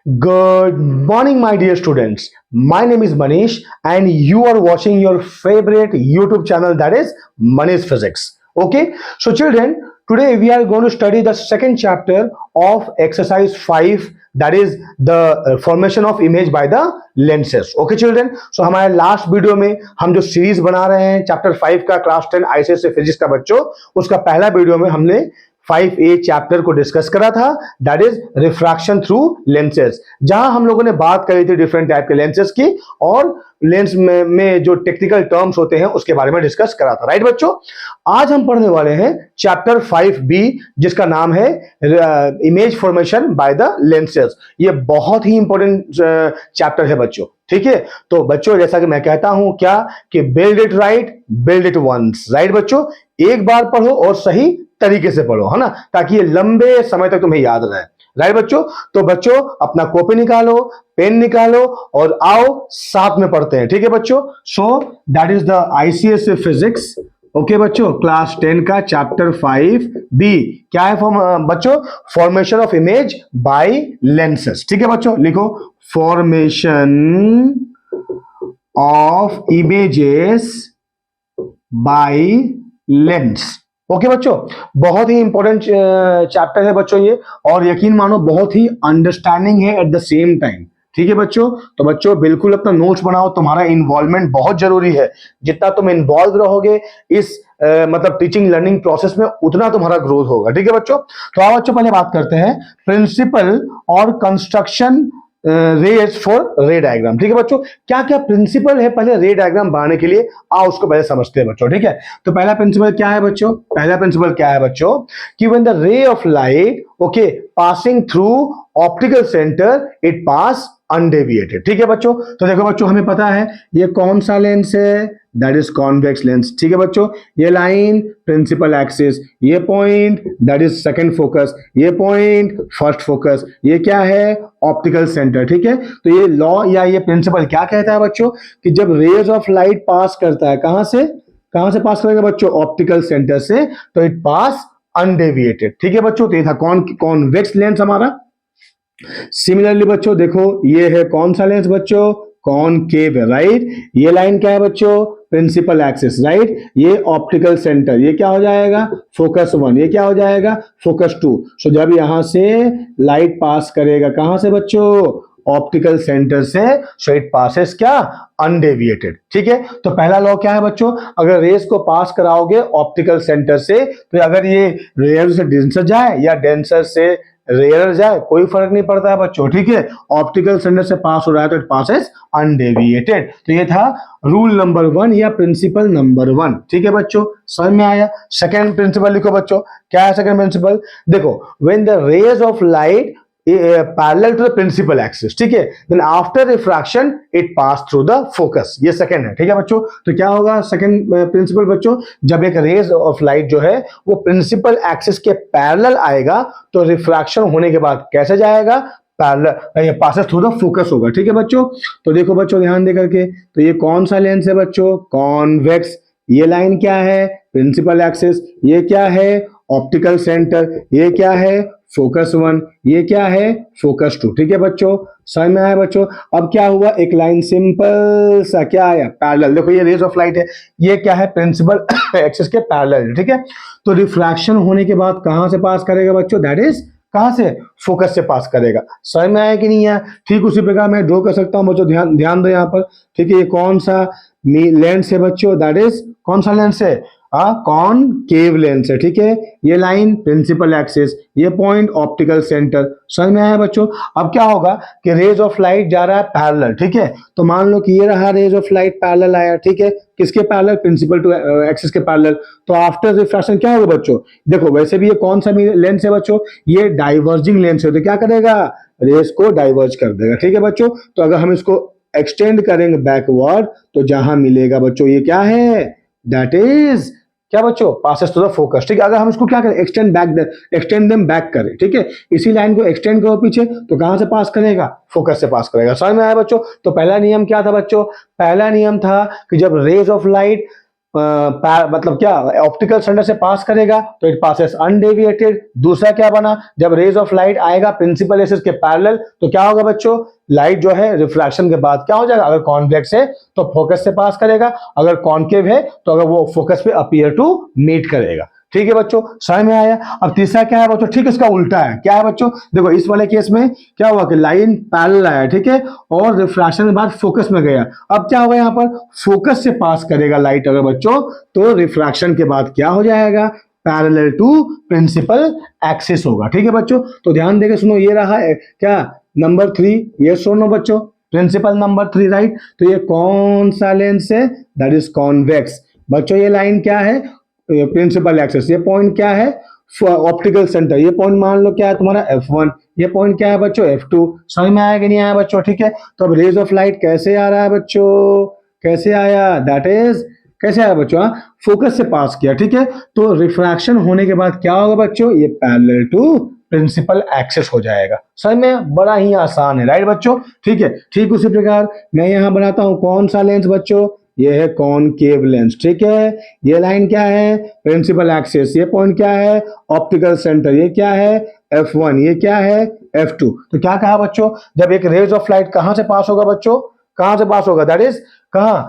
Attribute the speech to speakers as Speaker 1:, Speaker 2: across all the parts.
Speaker 1: Good morning, my dear students. My name is Manish, and you are watching your favorite YouTube channel, that is Manish Physics. Okay, so children, today we are going to study the second chapter of exercise 5, that is the formation of image by the lenses. Okay children, so हमारे last video में हम जो series बना रहे हैं chapter 5 का class 10 ICSE physics का बच्चों, उसका पहला वीडियो में हमने 5A चैप्टर को डिस्कस करा था, that is refraction through lenses, जहां हम लोगों ने बात करी थी डिफरेंट टाइप के लेंसेज की और लेंस में जो टेक्निकल टर्म्स होते हैं उसके बारे में डिस्कस करा था। राइट बच्चों, आज हम पढ़ने वाले हैं चैप्टर 5B जिसका नाम है image formation by the lenses. ये बहुत ही इंपॉर्टेंट चैप्टर है बच्चों। ठीक है, तो बच्चों जैसा कि मैं कहता हूं क्या कि build it right, build it once. Right बच्चों, एक बार पढ़ो और सही तरीके से पढ़ो, है ना, ताकि ये लंबे समय तक तुम्हें याद रहे। राइट बच्चों, तो बच्चों अपना कॉपी निकालो, पेन निकालो और आओ साथ में पढ़ते हैं। ठीक है बच्चों, सो that is the ICSE physics. Okay बच्चों, क्लास 10 का चैप्टर 5B क्या है बच्चों? Formation of image by lenses. ठीक है बच्चों, लिखो formation of images by lens. Okay बच्चों, बहुत ही इंपॉर्टेंट चैप्टर है बच्चों ये, और यकीन मानो बहुत ही अंडरस्टैंडिंग है एट द सेम टाइम। ठीक है बच्चों, तो बच्चों बिल्कुल अपना नोट्स बनाओ, तुम्हारा इन्वॉल्वमेंट बहुत जरूरी है। जितना तुम इन्वॉल्व रहोगे इस मतलब टीचिंग लर्निंग प्रोसेस में, उतना तुम्हारा ग्रोथ होगा। ठीक है बच्चों, तो आओ बच्चों पहले बात करते हैं प्रिंसिपल और construction rays for ray diagram. ठीक है बच्चों, क्या क्या प्रिंसिपल है पहले रे डायग्राम बनाने के लिए, आओ उसको पहले समझते हैं बच्चों। ठीक है, तो पहला प्रिंसिपल क्या है बच्चों? पहला प्रिंसिपल क्या है बच्चों कि when the ray of light okay passing through optical centre it pass undeviated. ठीक है बच्चों, तो देखो बच्चों हमें पता है ये कौन सा लेंस है, दैट इज कॉन्वेक्स लेंस। ठीक है बच्चों, ये लाइन प्रिंसिपल एक्सिस, ये point that is second focus, ये पॉइंट फर्स्ट फोकस, ये क्या है? Optical centre. ठीक है, तो ये लॉ या ये प्रिंसिपल क्या कहता है बच्चों कि जब रेज ऑफ लाइट पास करता है, कहां से पास करेगा बच्चों? ऑप्टिकल सेंटर से, तो इट पास अनडेविएटेड। ठीक है बच्चों, तो ये था कॉन्वेक्स लेंस हमारा। सिमिलरली बच्चों देखो ये है कौन सा लेंस बच्चों? कॉनकेव है। राइट, ये लाइन क्या है बच्चों? Principal axis. राइट, ये ऑप्टिकल सेंटर, ये क्या हो जाएगा? फोकस 1, ये क्या हो जाएगा? फोकस 2। सो जब यहां से लाइट पास करेगा कहां से बच्चों? ऑप्टिकल सेंटर से, सो इट पासेस क्या? अनडेविएटेड। ठीक है, तो पहला लॉ क्या है बच्चों? अगर रेस को पास कराओगे ऑप्टिकल सेंटर से, तो अगर ये रेयर से डेंसर जाए या डेंसर से रेयर जाए कोई फर्क नहीं पड़ता है बच्चों। ठीक है, ऑप्टिकल सेंटर से पास हो रहा है तो इट पासेस अनडेविएटेड। तो ये था रूल नंबर 1 या प्रिंसिपल नंबर 1। ठीक है बच्चों, समझ में आया? सेकंड प्रिंसिपल लिखो बच्चों, क्या है सेकंड प्रिंसिपल? देखो, when the rays of light parallel to the principal axis, ठीक है, then after refraction it pass through the focus, ये सेकंड है। ठीक है बच्चों, तो क्या होगा सेकंड प्रिंसिपल बच्चों? जब एक रेज ऑफ लाइट जो है वो प्रिंसिपल एक्सिस के पैरेलल आएगा तो रिफ्रैक्शन होने के बाद कैसे जाएगा? Parallel, passes through the focus होगा। ठीक है बच्चों, तो देखो बच्चों ध्यान दे करके, तो ये कौन सा लेंस है बच्चों? कॉन्वेक्स। ये लाइन क्या है? Principal axis. ये क्या है? Optical centre. ये क्या है? फोकस 1। ये क्या है? फोकस 2। ठीक है बच्चों, समझ में आया बच्चों? अब क्या हुआ, एक लाइन सिंपल सा क्या आया? पैरेलल। देखो ये रेज ऑफ लाइट है, ये क्या है? प्रिंसिपल एक्सिस के पैरेलल। ठीक है, तो रिफ्रैक्शन होने के बाद कहां से पास करेगा बच्चों? दैट इज कहां से? फोकस से पास करेगा। समझ में आया कि नहीं आया? ठीक उसी प्रकार मैं ड्रॉ कर सकता हूं बच्चों, ध्यान दो यहाँ पर। ठीक है, ये कौन सा लेंस है बच्चों? दैट इज कौन सा लेंस है? कॉनकेव लेंस है। ठीक है, ये लाइन प्रिंसिपल एक्सिस, ये पॉइंट ऑप्टिकल सेंटर। समझ में आया बच्चों? अब क्या होगा कि रेज ऑफ लाइट जा रहा है पैरेलल। ठीक है, तो मान लो कि ये रहा रेज ऑफ लाइट पैरेलल आया। ठीक है, किसके पैरेलल? प्रिंसिपल टू एक्सिस के पैरेलल। तो आफ्टर रिफ्रैक्शन क्या होगा बच्चों? देखो वैसे भी ये कौन सा लेंस है बच्चों? ये डाइवर्जिंग लेंस है, तो क्या करेगा? रेज को डाइवर्ज कर देगा। ठीक है बच्चों, तो अगर हम इसको एक्सटेंड करेंगे बैकवर्ड तो जहां मिलेगा बच्चों ये क्या है? दैट इज क्या बच्चों? Passes to the focus. ठीक है, अगर हम इसको क्या करें? एक्सटेंड देम बैक करें। ठीक है, इसी लाइन को एक्सटेंड करो पीछे तो कहां से पास करेगा? फोकस से पास करेगा। समझ में आया बच्चों? तो पहला नियम क्या था बच्चों? पहला नियम था कि जब रेज ऑफ लाइट मतलब क्या ऑप्टिकल सेंटर से पास करेगा तो इट पासेस अनडेविएटेड। दूसरा क्या बना, जब रेज ऑफ लाइट आएगा प्रिंसिपल एक्सिस के पैरेलल तो क्या होगा बच्चों, लाइट जो है रिफ्रैक्शन के बाद क्या हो जाएगा, अगर कॉन्वेक्स है तो फोकस से पास करेगा, अगर कॉन्केव है तो अगर वो फोकस पे अपीयर टू मीट करेगा। ठीक है बच्चों, समझ में आया। अब तीसरा क्या है बच्चों, ठीक इसका उल्टा है। क्या है बच्चों, देखो इस वाले केस में क्या हुआ कि लाइन पैरेलल आया, ठीक है, और रिफ्रैक्शन के बाद फोकस में गया। अब क्या होगा, यहाँ पर फोकस से पास करेगा लाइट अगर बच्चों, तो रिफ्रैक्शन के बाद क्या हो जाएगा, पैरेलल टू प्रिंसिपल एक्सिस होगा। ठीक है बच्चों, तो ध्यान देके सुनो, ये रहा है क्या नंबर 3, ये सुनो बच्चों, प्रिंसिपल नंबर 3, राइट। तो ये कौन सा लेंस है, दैट इज कॉन्वेक्स। बच्चों ये लाइन क्या है, प्रिंसिपल एक्सिस, ये पॉइंट क्या है, ऑप्टिकल सेंटर, ये पॉइंट मान लो क्या है तुम्हारा F1, ये पॉइंट क्या है बच्चों F2। समझ में आया कि नहीं आया बच्चों, ठीक है। तो अब रेज ऑफ लाइट कैसे आ रहा है बच्चों, कैसे आया, दैट इज कैसे आया बच्चों, फोकस से पास किया, ठीक है। तो रिफ्रैक्शन होने के बाद क्या होगा बच्चों, ये पैरेलल टू प्रिंसिपल एक्सिस हो जाएगा। समझ में, बड़ा ही आसान है, राइट बच्चों, ठीक है। ठीक उसी प्रकार मैं यहां बनाता हूं कौन सा लेंस बच्चों, ये है कॉनकेव लेंस, ठीक है। ये लाइन क्या है, प्रिंसिपल एक्सिस, ये पॉइंट क्या है, ऑप्टिकल सेंटर, ये क्या है F1, ये क्या है F2। तो क्या कहा बच्चों, जब एक रेज ऑफ लाइट कहां से पास होगा बच्चों, कहां से पास होगा, दैट इज कहां,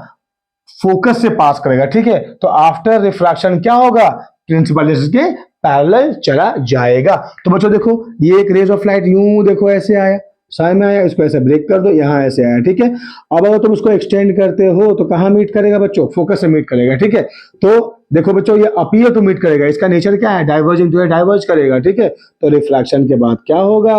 Speaker 1: फोकस से पास करेगा, ठीक है। तो आफ्टर रिफ्रैक्शन क्या होगा, प्रिंसिपल एक्सिस के पैरेलल चला जाएगा। तो बच्चों देखो, ये एक रेज ऑफ लाइट यूं देखो ऐसे आया, साइड में आया, इसको ऐसे ब्रेक कर दो, यहां ऐसे आया, ठीक है। अब अगर तुम इसको एक्सटेंड करते हो तो कहां मीट करेगा बच्चों, फोकस से मीट करेगा, ठीक है। तो देखो बच्चों, ये अपीयर टू मीट करेगा, इसका नेचर क्या है, डाइवर्जिंग, तो ये डाइवर्ज करेगा, ठीक है। तो रिफ्रैक्शन के बाद क्या होगा,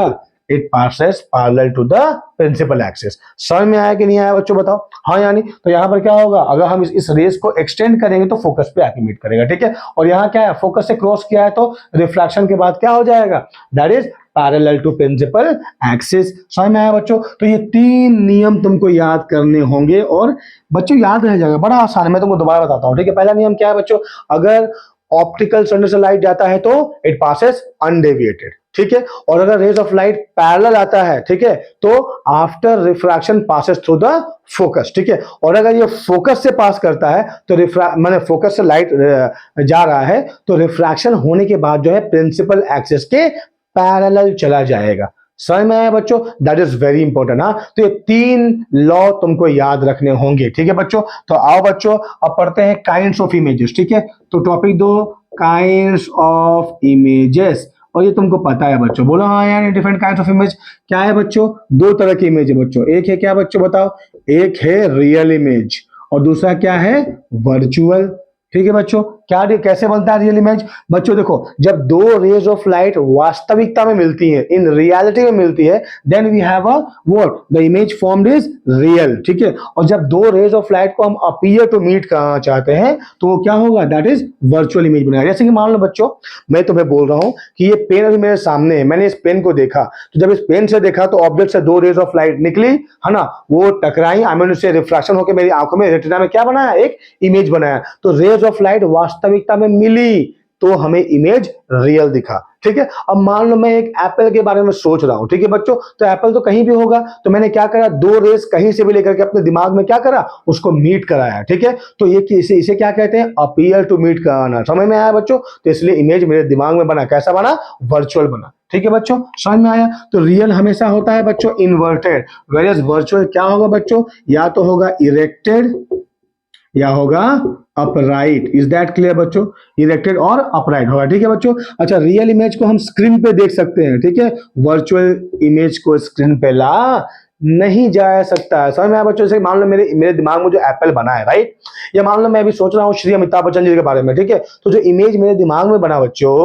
Speaker 1: it passes parallel to the principal axis. समझ में आया कि नहीं आया बच्चों, बताओ हाँ या नहीं। तो यहाँ पर क्या होगा, अगर हम इस रेस को एक्सटेंड करेंगे तो फोकस पे आके मीट करेगा, ठीक है। और यहाँ क्या है, फोकस से क्रॉस किया है तो रिफ्रैक्शन के बाद क्या हो जाएगा, that is parallel to principal axis. समझ में आया बच्चों। तो ये 3 नियम तुमको याद करने होंगे और बच्चों याद रह जाएगा, बड़ा आसान है, मैं तुमको दोबारा बताता हूँ, ठीक है। पहला नियम क्या है बच्चों, अगर ऑप्टिकल सेंटर से लाइट जाता है तो इट पासेस अनडेविएटेड, ठीक है। और अगर रेज ऑफ लाइट पैरेलल आता है, ठीक है, तो after refraction passes through the focus, ठीक है। और अगर ये फोकस से पास करता है तो माने फोकस से लाइट जा रहा है तो रिफ्रैक्शन होने के बाद जो है प्रिंसिपल एक्सिस के पैरेलल चला जाएगा। समझ में आया बच्चों, दैट इज वेरी इंपॉर्टेंट। हाँ, तो ये 3 लॉ तुमको याद रखने होंगे, ठीक है बच्चों। तो आओ बच्चों अब पढ़ते हैं काइंड्स ऑफ इमेजेस, ठीक है। तो टॉपिक 2 काइंड्स ऑफ इमेजेस, और ये तुमको पता है बच्चों, बोलो हाँ यार, डिफरेंट काइंड्स ऑफ इमेज क्या है बच्चों, 2 तरह की इमेज है बच्चों। एक है क्या बच्चों बताओ, एक है रियल इमेज और दूसरा क्या है, वर्चुअल, ठीक है बच्चों। क्या कैसे बनता है रियल इमेज, बच्चों देखो, जब 2 रेज ऑफ लाइट वास्तविकता में मिलती है, इन रियलिटी में मिलती है, then we have a what, the image formed is real, ठीक है। और जब 2 रेज ऑफ लाइट को हम अपीयर टू मीट करना चाहते हैं तो वो क्या होगा, दैट इज वर्चुअल इमेज बनेगा। जैसे कि मान लो बच्चों, मैं तुम्हें बोल रहा हूं कि ये पेन अभी मेरे सामने है, मैंने इस पेन को देखा, तो जब इस पेन से देखा तो ऑब्जेक्ट से 2 रेज ऑफ लाइट निकली, है ना, वो टकराई, आई मीन उससे रिफ्रैक्शन होकर मेरी आंखों में, रेटिना में क्या बनाया, एक इमेज बनाया। तो रेज ऑफ लाइट वास्तविकता में मिली तो हमें इमेज रियल दिखा, ठीक है। अब मान लो मैं एक एप्पल के बारे में सोच रहा हूं, ठीक है बच्चों, तो एप्पल तो कहीं भी होगा, तो मैंने क्या करा, 2 रेस कहीं से भी लेकर के अपने दिमाग में क्या करा, उसको मीट कराया, ठीक है। तो ये इसे क्या कहते हैं, अपीयर टू मीट कराना। समझ में आया बच्चों, तो इसलिए इमेज मेरे दिमाग में बना, कैसा बना, वर्चुअल बना, ठीक है बच्चों, समझ में आया। तो रियल हमेशा होता है बच्चों इन्वर्टेड, वेयरएज वर्चुअल क्या होगा बच्चों, या तो होगा इरेक्टेड या होगा अपराइट। इज दैट क्लियर बच्चों, इरेक्टेड और अपराइट होगा, ठीक है बच्चों। अच्छा, रियल इमेज को हम स्क्रीन पे देख सकते हैं, ठीक है, वर्चुअल इमेज को स्क्रीन पे ला नहीं जा सकता है। समझ में आया बच्चों। जैसे मान लो मेरे दिमाग में जो एप्पल बना है, राइट, या मान लो मैं अभी सोच रहा हूँ श्री अमिताभ बच्चन जी के बारे में, ठीक है, तो जो इमेज मेरे दिमाग में बना बच्चों,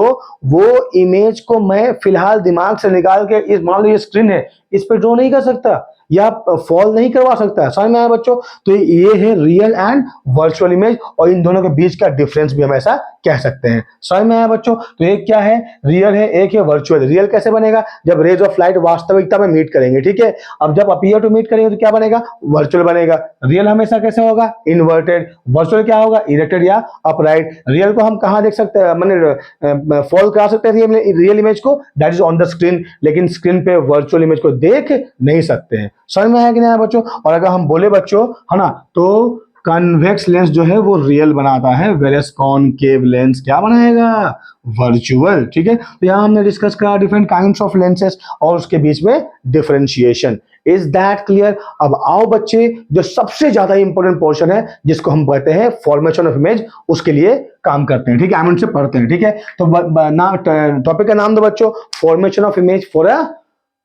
Speaker 1: वो इमेज को मैं फिलहाल दिमाग से निकाल के, इस मान लो ये स्क्रीन है, इस पे ड्रॉ नहीं कर सकता या फॉल नहीं करवा सकता है। समझ में आया बच्चों। तो ये है रियल एंड वर्चुअल इमेज, और इन दोनों के बीच का डिफरेंस भी हम ऐसा कह सकते हैं। समझ में आया बच्चों। तो एक क्या है, रियल है, एक है वर्चुअल। रियल कैसे बनेगा, जब रेज ऑफ लाइट वास्तविकता में मीट करेंगे, ठीक है। अब जब अपीयर टू मीट करेंगे तो क्या बनेगा, वर्चुअल बनेगा। रियल हमेशा कैसे होगा, इन्वर्टेड। वर्चुअल क्या होगा, इरेक्टेड या अपराइट। रियल को हम कहां देख सकते हैं, मैंने फॉल करा सकते हैं रियल इमेज को, that is on the screen, लेकिन स्क्रीन पे वर्चुअल इमेज को देख नहीं सकते हैं। समझ में आया कि नहीं आया बच्चों। और अगर हम बोले बच्चों, है ना, तो कन्वेक्स लेंस जो है वो रियल बनाता है, वेरएस कॉनकेव लेंस क्या बनाएगा, वर्चुअल। ठीक है, तो यहाँ हमने डिस्कस करा डिफरेंट काइंड्स ऑफ लेंसेस और उसके बीच में डिफरेंशिएशन। Is that clear? अब आओ बच्चे, जो सबसे ज्यादा इंपॉर्टेंट पोर्शन है जिसको हम कहते हैं फॉर्मेशन ऑफ इमेज, उसके लिए काम करते हैं। ठीक है, हम उनसे पढ़ते हैं। ठीक है, तो टॉपिक का नाम दो बच्चों, formation of image for a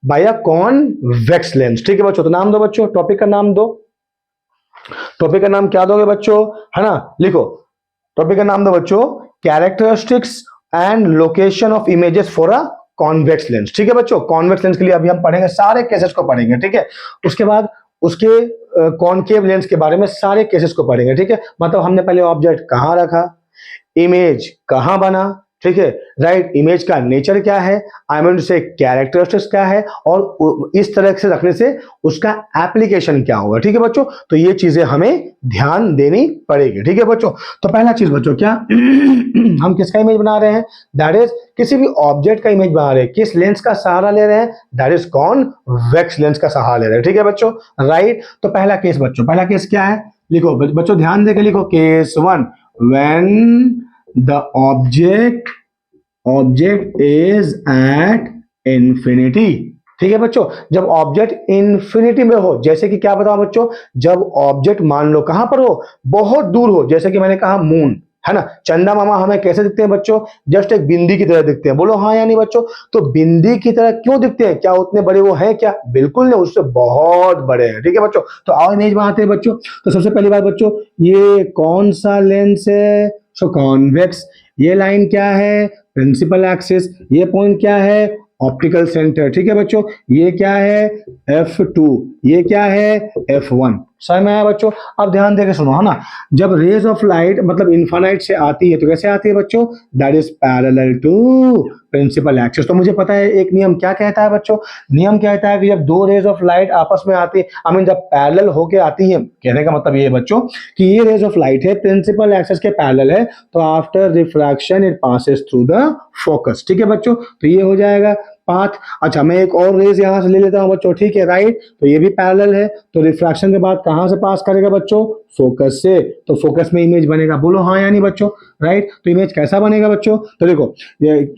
Speaker 1: by a convex lens. ठीक है बच्चों, तो नाम दो बच्चों, टॉपिक का नाम दो। टॉपिक का नाम क्या दोगे बच्चों, है ना, लिखो। टॉपिक का नाम दो बच्चों, characteristics and location of images for a convex lens. ठीक है बच्चों, कॉन्वेक्स लेंस के लिए अभी हम पढ़ेंगे, सारे केसेस को पढ़ेंगे। ठीक है, उसके बाद उसके कॉनकेव लेंस के बारे में सारे केसेस को पढ़ेंगे। ठीक है, मतलब हमने पहले ऑब्जेक्ट कहां रखा, इमेज कहां बना, ठीक है, राइट, इमेज का नेचर क्या है, आई मीन से कैरेक्टरिस्टिक्स क्या है, और इस तरह से रखने से उसका एप्लीकेशन क्या होगा। ठीक है बच्चों, तो ये चीजें हमें ध्यान देनी पड़ेगी। ठीक है बच्चों, तो पहला चीज बच्चों क्या हम किसका इमेज बना रहे हैं, दैट इज किसी भी ऑब्जेक्ट का इमेज बना रहे हैं, किस लेंस का सहारा ले रहे हैं, दैट इज कॉन्वेक्स लेंस का सहारा ले रहे हैं। ठीक है बच्चों, राइट। तो पहला केस बच्चों, पहला केस क्या है, लिखो बच्चों, ध्यान देकर लिखो, case 1, when the object is at infinity। ठीक है बच्चों, जब ऑब्जेक्ट इन्फिनिटी में हो, जैसे कि क्या बताओ बच्चों, जब ऑब्जेक्ट मान लो कहां पर हो, बहुत दूर हो, जैसे कि मैंने कहा मून, है ना, चंदा मामा हमें कैसे दिखते हैं बच्चों, जस्ट एक बिंदी की तरह दिखते हैं, बोलो हाँ या नहीं बच्चों। तो बिंदी की तरह क्यों दिखते हैं, क्या उतने बड़े वो हैं क्या, बिल्कुल नहीं, उससे बहुत बड़े हैं। ठीक है बच्चों, तो आओ इमेज बनाते हैं बच्चों। तो सबसे पहली बात बच्चों, ये कौन सा लेंस है, सो कॉन्वेक्स। ये लाइन क्या है, प्रिंसिपल एक्सिस। ये पॉइंट क्या है, ऑप्टिकल सेंटर। ठीक है बच्चों, ये क्या है, F2, ये क्या है, F1। समझ में आया बच्चों? अब ध्यान देकर सुनो, है ना, जब रेज ऑफ लाइट मतलब इनफाइनाइट से आती है तो कैसे आती है बच्चों, that is parallel to principal axis. तो मुझे पता है एक नियम क्या कहता है बच्चों, नियम कहता है कि जब दो रेज ऑफ लाइट आपस में आती है, आई मीन जब पैरेलल होके आती है, कहने का मतलब ये है बच्चों कि ये रेज ऑफ लाइट है प्रिंसिपल एक्सिस के पैरेलल है, तो after refraction it passes through the focus. ठीक है बच्चों, तो ये हो जाएगा पाथ। अच्छा, मैं एक और रेज यहां से ले लेता हूं बच्चों, ठीक है, राइट, तो ये भी पैरेलल है, तो रिफ्रैक्शन के बाद कहां से पास करेगा बच्चों, फोकस से, तो फोकस में इमेज बनेगा, बोलो हाँ या नहीं बच्चों, राइट। तो इमेज कैसा बनेगा बच्चों, तो देखो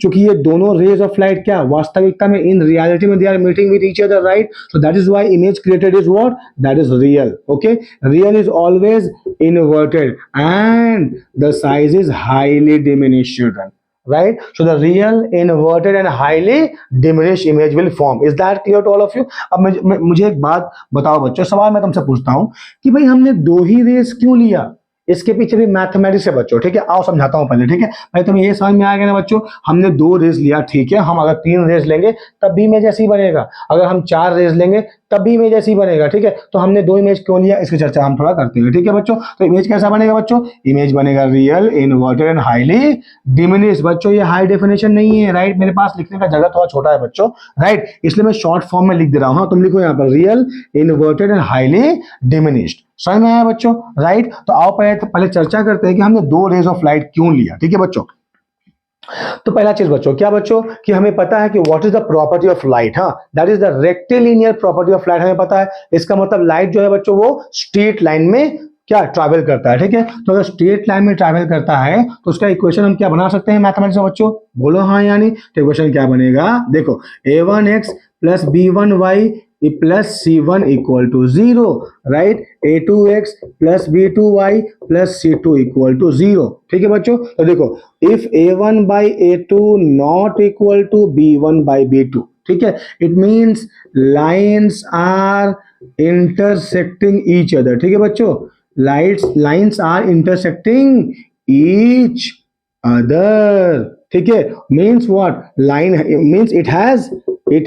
Speaker 1: चूंकि ये दोनों रेज ऑफ लाइट क्या वास्तविकता में, इन रियलिटी में they are meeting with each other, right, so that is why image created is what, that is real. Okay, real is always inverted and the size is highly diminished, children, right? So the real inverted and highly diminished image will form. Is that clear to all of you? अब मुझे एक बात बताओ बच्चों, सवाल मैं तुमसे पूछता हूं कि भाई हमने दो ही रेस क्यों लिया, इसके पीछे भी मैथमेटिक्स है बच्चों। ठीक है, आओ समझाता हूं पहले। ठीक है भाई, तुम्हें ये समझ में आ गया ना बच्चों, हमने दो रेस लिया, ठीक है, हम अगर 3 रेस लेंगे तब भी इमेज ऐसी बनेगा, अगर हम 4 रेस लेंगे तब भी इमेज ऐसी बनेगा। ठीक है, तो हमने 2 इमेज क्यों लिया, इसकी चर्चा हम थोड़ा करते हैं। ठीक है बच्चों, तो इमेज कैसा बनेगा बच्चों, इमेज बनेगा real, inverted and highly diminish. बच्चों ये हाई डेफिनेशन नहीं है, राइट, मेरे पास लिखने का जगह थोड़ा छोटा है बच्चों, राइट, इसलिए मैं शॉर्ट फॉर्म में लिख दे रहा हूं। तुम लिखो यहाँ पर real, inverted and highly diminished. समझ में आया बच्चों, राइट। तो आओ पहले चर्चा करते हैं कि हमने 2 रेज ऑफ लाइट क्यों लिया। ठीक है बच्चों, तो पहला चीज बच्चों क्या बच्चों कि हमें पता है कि what is the property of light, हाँ, that is the rectilinear property of light, हमें पता है। इसका मतलब लाइट जो है बच्चों वो स्ट्रेट लाइन में क्या ट्रैवल करता है। ठीक है, तो अगर स्ट्रेट लाइन में ट्रैवल करता है तो उसका इक्वेशन हम क्या बना सकते हैं मैथमेटिक्स में बच्चों, बोलो हाँ यानी। तो इक्वेशन क्या बनेगा, देखो a1x plus b1y plus c1 equal to 0, right, a2x plus b2y plus c2 equal to 0। ठीक है बच्चों, तो देखो if a1 by a2 not equal to b1 by b2, ठीक है, it means lines are intersecting each other. ठीक है बच्चों, lines are intersecting each other. ठीक है, means what, line means it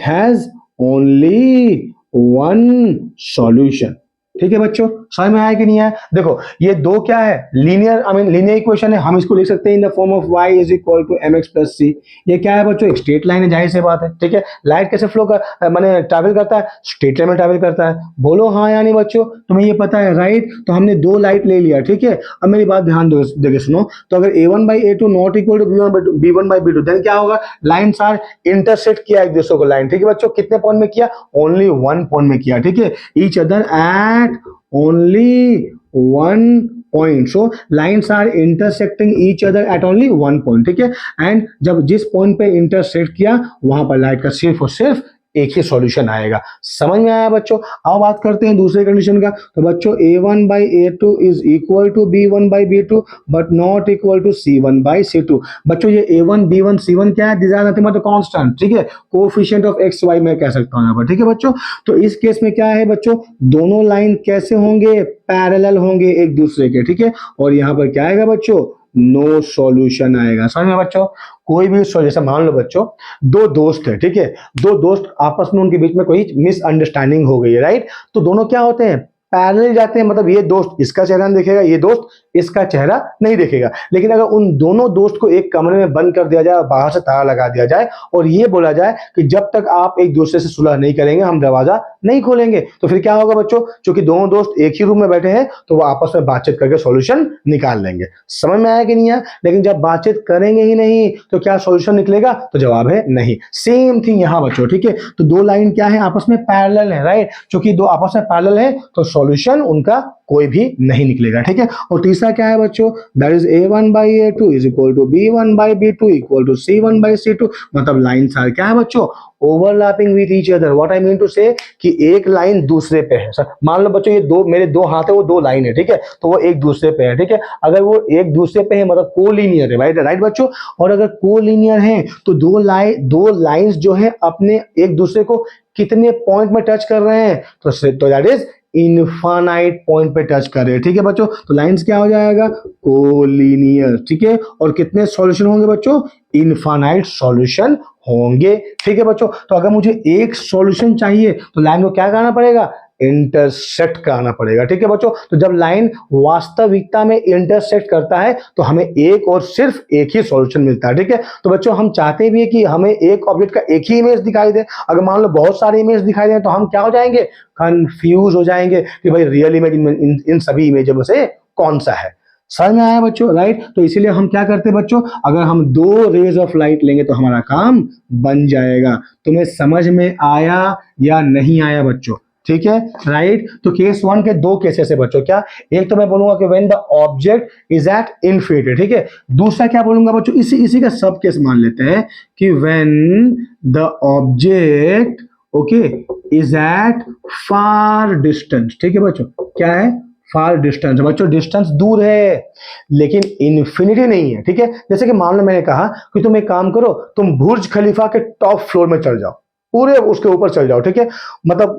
Speaker 1: has only one solution. ठीक है बच्चों, समझ में आया कि नहीं आया? देखो ये दो क्या है, linear, I mean linear equation है, हम इसको लिख सकते हैं in the form of y is equal to mx plus c। ये क्या है बच्चों, एक स्ट्रेट लाइन है, जाहिर सी बात है। ठीक है, लाइट कैसे फ्लो कर माने ट्रैवल करता है, स्ट्रेट लाइन में ट्रैवल करता है, बोलो हाँ या नहीं बच्चों, तुम्हें ये पता है, राइट। तो हमने 2 लाइट ले लिया, ठीक है। अब मेरी बात ध्यान देके सुनो, तो अगर a1 by a2 not equal to b1 by b2 then क्या होगा, लाइन्स आर इंटरसेक्ट किया एक दूसरे को लाइन। ठीक है बच्चों, कितने पॉइंट में किया, ओनली 1 पॉइंट में किया। ठीक है, each other at only one point, so lines are intersecting each other at only one point, ठीक है। एंड जब जिस पॉइंट पे इंटरसेक्ट किया वहां पर लाइट का सिर्फ और सिर्फ एक ही सॉल्यूशन आएगा। समझ में आया बच्चों? अब बात करते हैं दूसरे कंडीशन का। तो बच्चों A1/A2 is equal to B1/B2 but not equal to C1/C2। बच्चों ये A1 B1 C1 क्या है? This are nothing but constant, ठीक है, कोएफिशिएंट ऑफ एक्स वाई मैं कह सकता हूं यहाँ पर, ठीक है बच्चों। तो इस केस में क्या है बच्चों, दोनों लाइन कैसे होंगे? पैरेलल होंगे एक दूसरे के, ठीक है। और यहाँ पर क्या आएगा बच्चों? नो सॉल्यूशन आएगा। समझ में बच्चों? कोई भी जैसे मान लो बच्चों दो दोस्त है, ठीक है, दो दोस्त आपस में उनके बीच में कोई मिसअंडरस्टैंडिंग हो गई है, राइट। तो दोनों क्या होते हैं? पैरेलल जाते हैं, मतलब ये दोस्त इसका चेहरा नहीं देखेगा, ये दोस्त इसका चेहरा नहीं देखेगा। लेकिन अगर उन दोनों दोस्त को एक कमरे में बंद कर दिया जाए और बाहर से ताला लगा दिया जाए और ये बोला जाए कि जब तक आप एक दूसरे से सुलह नहीं करेंगे हम दरवाजा नहीं खोलेंगे, तो फिर क्या होगा बच्चों? क्योंकि दोनों दोस्त एक ही रूम में बैठे हैं तो वो आपस में बातचीत करके सॉल्यूशन निकाल लेंगे। समझ में आया कि नहीं आया? लेकिन जब बातचीत करेंगे ही नहीं तो क्या सॉल्यूशन निकलेगा? तो जवाब है नहीं। सेम थिंग यहां बच्चों, ठीक है। तो दो लाइन क्या है? आपस में पैरेलल है, राइट। क्योंकि दो आपस में पैरेलल है तो सॉल्यूशन उनका कोई भी नहीं निकलेगा, ठीक है। और तीसरा क्या है बच्चों? That is A1/A2 is equal to B1/B2 equal to C1/C2। मतलब लाइन्स आर क्या है बच्चों? Overlapping with each other. What I mean to say कि एक लाइन दूसरे पे है। मान लो बच्चों ये दो मेरे दो हाथ है, वो दो लाइन है, ठीक है, तो वो एक दूसरे पे है, ठीक है। अगर वो एक दूसरे पे है मतलब कोलिनियर है, राइट बच्चों। और अगर कोलिनियर है तो दो लाइंस जो है अपने एक दूसरे को कितने पॉइंट में टच कर रहे हैं? तो दैट इज इनफाइनाइट पॉइंट पे टच कर रहे हैं, ठीक है बच्चों। तो लाइंस क्या हो जाएगा? कोलिनियर, ठीक है। और कितने सॉल्यूशन होंगे बच्चों? इनफाइनाइट सॉल्यूशन होंगे, ठीक है बच्चों। तो अगर मुझे एक सॉल्यूशन चाहिए तो लाइन को क्या करना पड़ेगा? इंटरसेक्ट कराना पड़ेगा, ठीक है बच्चों। तो जब लाइन वास्तविकता में इंटरसेक्ट करता है तो हमें एक और सिर्फ एक ही सॉल्यूशन मिलता है, ठीक है। तो बच्चों हम चाहते भी है कि हमें एक ऑब्जेक्ट का एक ही इमेज दिखाई दे। अगर मान लो बहुत सारे इमेज दिखाई दे तो हम क्या हो जाएंगे? कंफ्यूज हो जाएंगे कि भाई रियल इमेज इन सभी इमेजों में से कौन सा है। समझ में आया बच्चों, राइट। तो इसीलिए हम क्या करते हैं बच्चों, अगर हम दो रेज ऑफ लाइट लेंगे तो हमारा काम बन जाएगा। तुम्हें समझ में आया या नहीं आया बच्चों? ठीक है, राइट। तो केस वन के दो केसेस है बच्चों। क्या? एक तो मैं बोलूंगा कि when the object is at infinity, ठीक है। दूसरा क्या बोलूंगा बच्चों, इसी का सब केस मान लेते हैं कि when the object okay is at far distance, ठीक है बच्चों। क्या है? फार डिस्टेंस। बच्चों डिस्टेंस दूर है लेकिन इन्फिनिटी नहीं है, ठीक है। जैसे कि मान लो मैंने कहा कि तुम एक काम करो, तुम बुर्ज खलीफा के टॉप फ्लोर में चल जाओ, पूरे उसके ऊपर चल जाओ, ठीक है। मतलब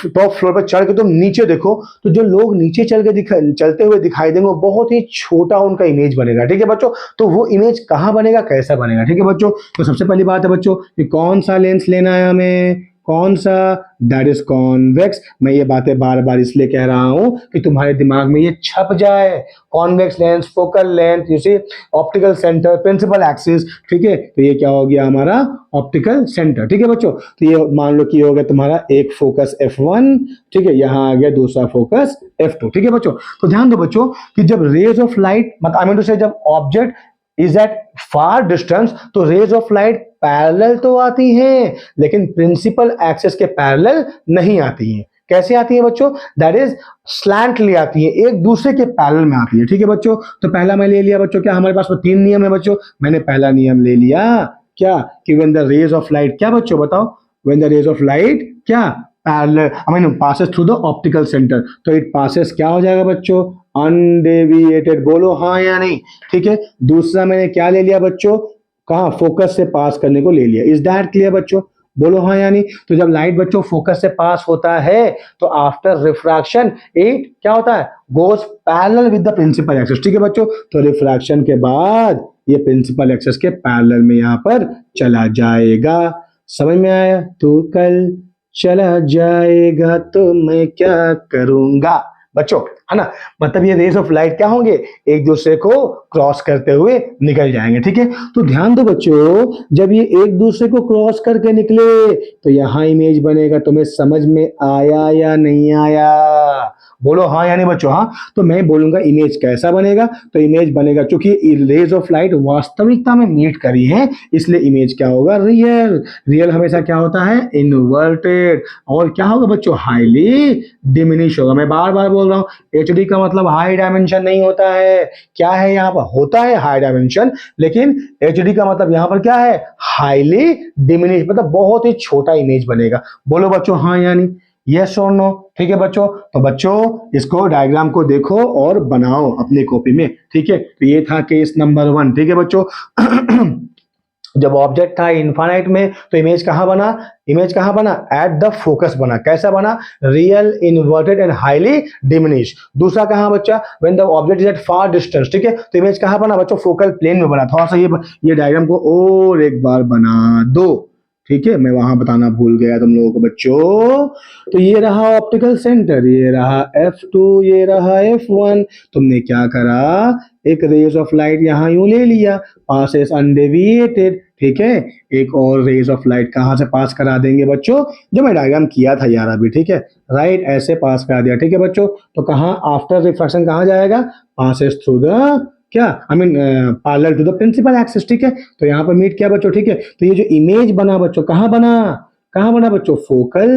Speaker 1: टॉप फ्लोर पर चढ़ के तुम नीचे देखो तो जो लोग नीचे चलते हुए दिखाई देंगे वो बहुत ही छोटा उनका इमेज बनेगा, ठीक है बच्चों। तो वो इमेज कहाँ बनेगा, कैसा बनेगा, ठीक है बच्चों। तो सबसे पहली बात है बच्चों कि कौन सा लेंस लेना है हमें, कौन सा? That is convex. मैं ये बातें बार बार इसलिए कह रहा हूं कि तुम्हारे दिमाग में ये छप जाए। Convex lens, focal length, you see, optical centre, principal axis, ठीक है। तो ये क्या हो गया हमारा? ऑप्टिकल सेंटर, ठीक है बच्चों। तो ये मान लो कि हो गया तुम्हारा एक फोकस F1, ठीक है, यहां आ गया दूसरा फोकस F2, ठीक है बच्चों। तो ध्यान दो बच्चों कि जब रेज ऑफ लाइट, मतलब आई मीन टू से जब object is at far distance तो रेज ऑफ लाइट पैरेलल तो आती हैं लेकिन प्रिंसिपल एक्सिस के पैरेलल नहीं आती हैं। कैसे आती है बच्चों? दैट इज स्लैंटली आती है, एक दूसरे के पैरेलल में आती है, ठीक है बच्चों। तो पहला मैं ले लिया बच्चों, क्या हमारे पास में 3 नियम है बच्चों। मैंने पहला नियम ले लिया क्या कि when the rays of light, क्या बच्चों बताओ, when the rays of light क्या parallel I mean passes through the optical centre, तो इट पासेस क्या हो जाएगा बच्चों? अनडेविएटेड। बोलो हाँ या नहीं, ठीक है। दूसरा मैंने क्या ले लिया बच्चों? कहा? फोकस से पास करने को ले लिया। इज दैट क्लियर बच्चों? बोलो हाँ या नहीं। तो जब लाइट बच्चों फोकस से पास होता है तो आफ्टर रिफ्रैक्शन इट क्या होता है? Goes parallel with the principal axis, ठीक है बच्चों। तो रिफ्रैक्शन के बाद ये प्रिंसिपल एक्सिस के पैरेलल में यहां पर चला जाएगा। समझ में आया? तो कल चला जाएगा तो मैं क्या करूंगा बच्चों, है ना। मतलब ये रेज ऑफ लाइट क्या होंगे? एक दूसरे को क्रॉस करते हुए निकल जाएंगे, ठीक है। तो ध्यान दो बच्चों, जब ये एक दूसरे को क्रॉस करके निकले तो यहां इमेज बनेगा। तुम्हें समझ में आया या नहीं आया? बोलो हाँ या नहीं बच्चों। हाँ, तो मैं बोलूंगा इमेज कैसा बनेगा, तो इमेज बनेगा क्योंकि रेज ऑफ लाइट वास्तविकता में मीट करी है इसलिए इमेज क्या होगा? रियल। रियल हमेशा क्या होता है? इन्वर्टेड। और क्या होगा बच्चों? हाईली डिमिनिश होगा। मैं बार बार बोल बोल रहा हूँ, एचडी का मतलब हाई डायमेंशन नहीं होता है। क्या है यहाँ पर, होता है हाई डायमेंशन, लेकिन एचडी का मतलब यहाँ पर क्या है, हाईली डिमिनिश, मतलब बहुत ही छोटा इमेज बनेगा। बोलो बच्चों हाँ या नहीं, यस और नो। ठीक है बच्चों, तो बच्चों इसको डायग्राम को देखो और बनाओ अपनी कॉपी में। ठीक है, तो ये था केस नंबर 1। ठीक है बच्चों जब ऑब्जेक्ट था इनफाइनाइट में तो इमेज कहां बना, इमेज कहां बना, एट द फोकस बना। कैसा बना, real, inverted and highly diminish. दूसरा कहां बच्चा, when the object is at far distance. ठीक है, तो इमेज कहां बना बच्चों, फोकल प्लेन में बना। थोड़ा सा ये डायग्राम को और एक बार बना दो। ठीक है, मैं वहां बताना भूल गया तुम लोगों को बच्चों। तो ये रहा ऑप्टिकल सेंटर, ये रहा F2, ये रहा F1। तुमने क्या करा, एक रेज ऑफ लाइट यहां यूं ले लिया, पासेस अनडेविएटेड। ठीक है, एक और रेज ऑफ लाइट कहां से पास करा देंगे बच्चों, जो मैं डायग्राम किया था यार अभी। ठीक है, राइट, ऐसे पास करा दिया। ठीक है बच्चों, तो कहां आफ्टर रिफ्रैक्शन कहां जाएगा, पासेस थ्रू द क्या, I mean parallel to the principal axis. ठीक है, तो यहाँ पर मीट किया बच्चों। ठीक है, तो ये जो इमेज बना बच्चों, कहाँ बना, कहाँ बना बच्चों, फोकल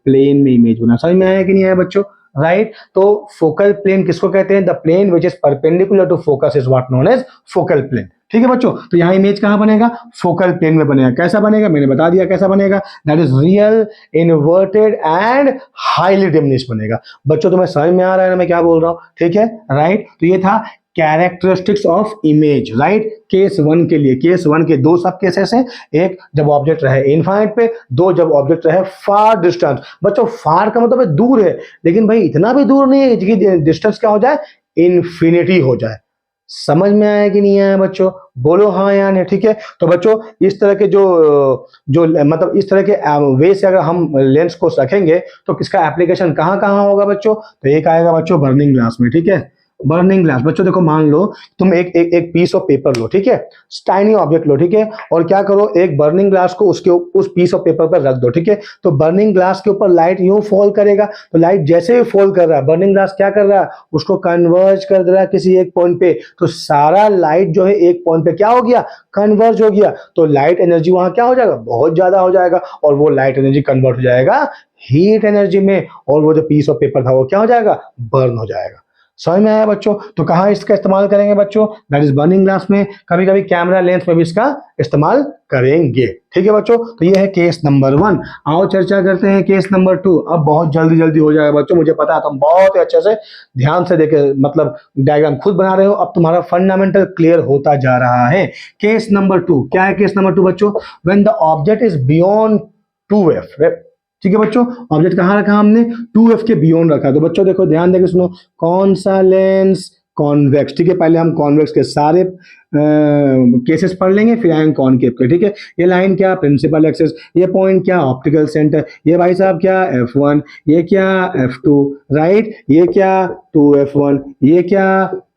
Speaker 1: प्लेन में इमेज बना। समझ में आया कि नहीं आया बच्चों, राइट। तो फोकल प्लेन किसको कहते हैं, the plane which is perpendicular to focus is what known as focal plane. ठीक है बच्चों, तो यहाँ इमेज कहाँ बनेगा, फोकल प्लेन में बनेगा। कैसा बनेगा, मैंने बता दिया कैसा बनेगा, that is real, inverted and highly diminish बनेगा। बच्चों तुम्हें समझ में आ रहा है ना मैं क्या बोल रहा हूँ, ठीक है, राइट। तो ये था characteristics of image, right, case 1 के लिए। केस 1 के दो सब केसेस हैं, एक जब ऑब्जेक्ट रहे इनफाइनाइट पे, दो जब ऑब्जेक्ट रहे फार डिस्टेंस। बच्चों फार का मतलब है दूर है, लेकिन भाई इतना भी दूर नहीं है कि डिस्टेंस क्या हो जाए, इन्फिनिटी हो जाए। समझ में आया कि नहीं आया बच्चों, बोलो हाँ या नहीं। ठीक है, तो बच्चों इस तरह के जो जो मतलब इस तरह के वे से अगर हम लेंस को रखेंगे तो किसका एप्लीकेशन कहाँ कहाँ होगा बच्चों, तो एक आएगा बच्चों बर्निंग ग्लास में। ठीक है, बर्निंग ग्लास। बच्चों देखो मान लो तुम एक पीस ऑफ पेपर लो, ठीक है, टाइनी ऑब्जेक्ट लो, ठीक है, और क्या करो, एक बर्निंग ग्लास को उसके उस पीस ऑफ पेपर पर रख दो। ठीक है, तो बर्निंग ग्लास के ऊपर लाइट यूं फॉल करेगा, तो लाइट जैसे ही फॉल कर रहा है, बर्निंग ग्लास क्या कर रहा है, उसको कन्वर्ज कर दे रहा है किसी एक पॉइंट पे। तो सारा लाइट जो है एक पॉइंट पे क्या हो गया, कन्वर्ज हो गया। तो लाइट एनर्जी वहां क्या हो जाएगा, बहुत ज्यादा हो जाएगा, और वो लाइट एनर्जी कन्वर्ट हो जाएगा हीट एनर्जी में, और वो जो पीस ऑफ पेपर था वो क्या हो जाएगा, बर्न हो जाएगा। समझ में आया बच्चों, तो कहाँ इसका इस्तेमाल करेंगे बच्चों, दैट इज बर्निंग ग्लास में। कभी कभी कैमरा लेंस में भी इसका इस्तेमाल करेंगे। ठीक है बच्चों, तो ये है केस नंबर 1। आओ चर्चा करते हैं केस नंबर 2। अब बहुत जल्दी जल्दी हो जाएगा बच्चों, मुझे पता है तुम बहुत ही अच्छे से ध्यान से देखे, मतलब डायग्राम खुद बना रहे हो। अब तुम्हारा फंडामेंटल क्लियर होता जा रहा है। केस नंबर 2 क्या है, केस नंबर 2 बच्चों, when the object is beyond 2f। ठीक है बच्चों, ऑब्जेक्ट कहाँ रखा हमने, 2f के बियॉन्ड रखा। तो बच्चों देखो ध्यान देके सुनो, कौन सा लेंस, कॉन्वेक्स। ठीक है, पहले हम कॉन्वेक्स के सारे केसेस पढ़ लेंगे, फिर आएंगे कॉनकेव के। ठीक है, ये लाइन क्या, प्रिंसिपल एक्सिस, ये पॉइंट क्या, ऑप्टिकल सेंटर, ये भाई साहब क्या, F1, ये क्या, F2, राइट, ये क्या 2f1, ये क्या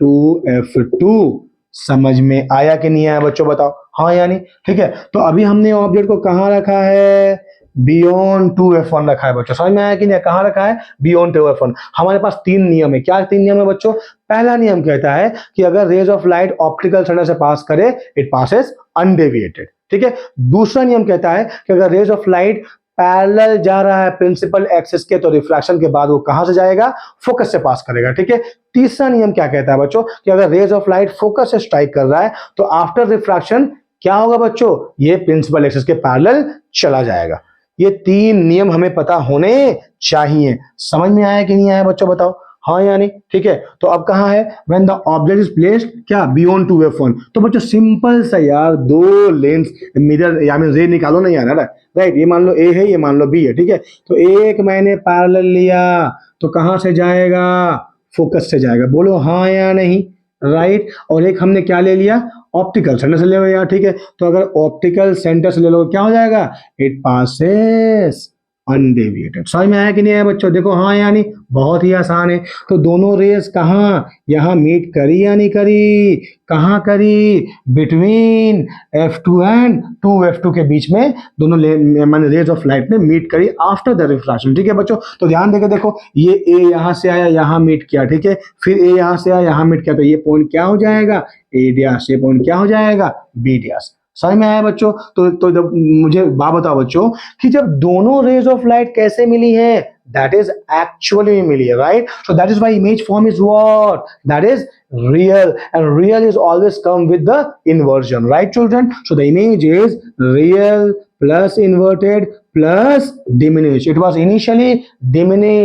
Speaker 1: 2f2। समझ में आया कि नहीं आया बच्चों, बताओ हाँ या नहीं। ठीक है, तो अभी हमने ऑब्जेक्ट को कहाँ रखा है, बियॉन्ड 2f1 रखा है बच्चों। समझ में आया कि नहीं, कहाँ रखा है, बियॉन्ड 2f1। हमारे पास 3 नियम है। क्या 3 नियम है बच्चों, पहला नियम कहता है कि अगर rays of light optical centre से पास करे, इट पासेस अनडेविएटेड। ठीक है, दूसरा नियम कहता है कि अगर रेज ऑफ लाइट पैरेलल जा रहा है प्रिंसिपल एक्सिस के, तो रिफ्रैक्शन के बाद वो कहां से जाएगा, फोकस से पास करेगा। ठीक है, तीसरा नियम क्या कहता है बच्चों, कि अगर रेज ऑफ लाइट फोकस से स्ट्राइक कर रहा है तो आफ्टर रिफ्रैक्शन क्या होगा बच्चों, ये प्रिंसिपल एक्सिस के पैरेलल चला जाएगा। ये 3 नियम हमें पता होने चाहिए। समझ में आया कि नहीं आया बच्चों, बताओ हाँ या नहीं। ठीक है, तो अब कहां है, when the object is placed क्या, बियॉन्ड 2f1। तो बच्चों सिंपल सा यार, 2 लेंस मिरर या मीन रे निकालो ना यार, राइट। ये मान लो A है, ये मान लो B है। ठीक है, तो एक मैंने पैरेलल लिया, तो कहां से जाएगा, फोकस से जाएगा। बोलो हाँ या नहीं, राइट। और एक हमने क्या ले लिया, ऑप्टिकल सेंटर से ले लो यार। ठीक है, तो अगर ऑप्टिकल सेंटर से ले लो क्या हो जाएगा, इट पासेस अनडेविएटेड। समझ में आया कि नहीं आया बच्चों, देखो हाँ या नहीं, बहुत ही आसान है। तो दोनों रेज कहाँ, यहां मीट करी या नहीं करी, कहां करी, बिटवीन F2 एंड 2f2 के बीच में दोनों माने रेज ऑफ लाइट ने मीट करी आफ्टर द रिफ्रैक्शन। ठीक है बच्चों, तो ध्यान देके देखो, ये A यहां से आया, यहां मीट किया। ठीक है, फिर A यहां से आया, यहां मीट किया, तो ये पॉइंट क्या हो जाएगा, A डैश, ये पॉइंट क्या हो जाएगा, B डैश। समझ में आया बच्चों, तो जब मुझे बात बताओ बच्चों कि जब दोनों रेज ऑफ लाइट कैसे मिली है, that is actually millimeter, right? So that is why image form is what? That is real, and real is always come with the inversion, right children? So the image is real plus inverted plus diminished. It was initially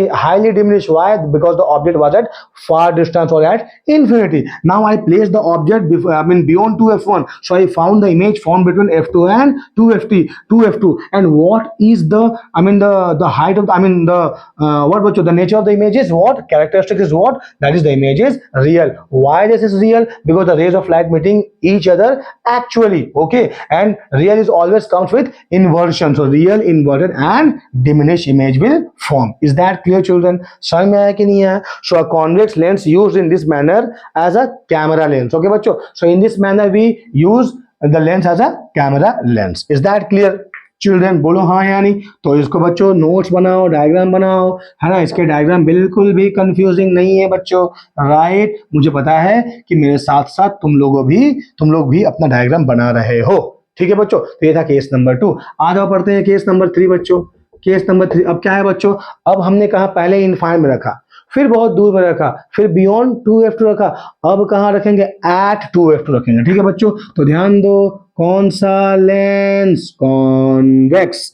Speaker 1: highly diminished. Why? Because the object was at far distance or at infinity. Now I place the object before, I mean beyond 2f1, so I found the image formed between f2 and 2f2. And what is the, I mean the height of the, I mean the what was the nature of the image is what? Characteristic is what? That is the image is real. Why this is real? Because the rays of light meeting each other actually, okay, and real is always comes with inversion. So real, inverted and diminished image will form. Is that clear children? समझ में आया कि नहीं आया? So a convex lens used in this manner as a camera lens. Okay बच्चों, so in this manner we use the lens as a camera lens. Is that clear children? बोलो हाँ या नहीं। तो इसको बच्चों नोट्स बनाओ, डायग्राम बनाओ, है ना। इसके डायग्राम बिल्कुल भी कंफ्यूजिंग नहीं है बच्चों, राइट। मुझे पता है कि मेरे साथ साथ तुम लोग भी अपना डायग्राम बना रहे हो, ठीक है बच्चों। तो ये था केस नंबर 2। आ जाओ पढ़ते हैं केस नंबर 3 बच्चों। केस नंबर 3 अब क्या है बच्चों? अब हमने कहा पहले इनफाइनाइट में रखा, फिर बहुत दूर में रखा, फिर बियॉन्ड 2f2 रखा, अब कहाँ रखेंगे? एट 2f2 रखेंगे, ठीक है बच्चों। तो ध्यान दो, कौन सा लेंस? कॉन्वेक्स।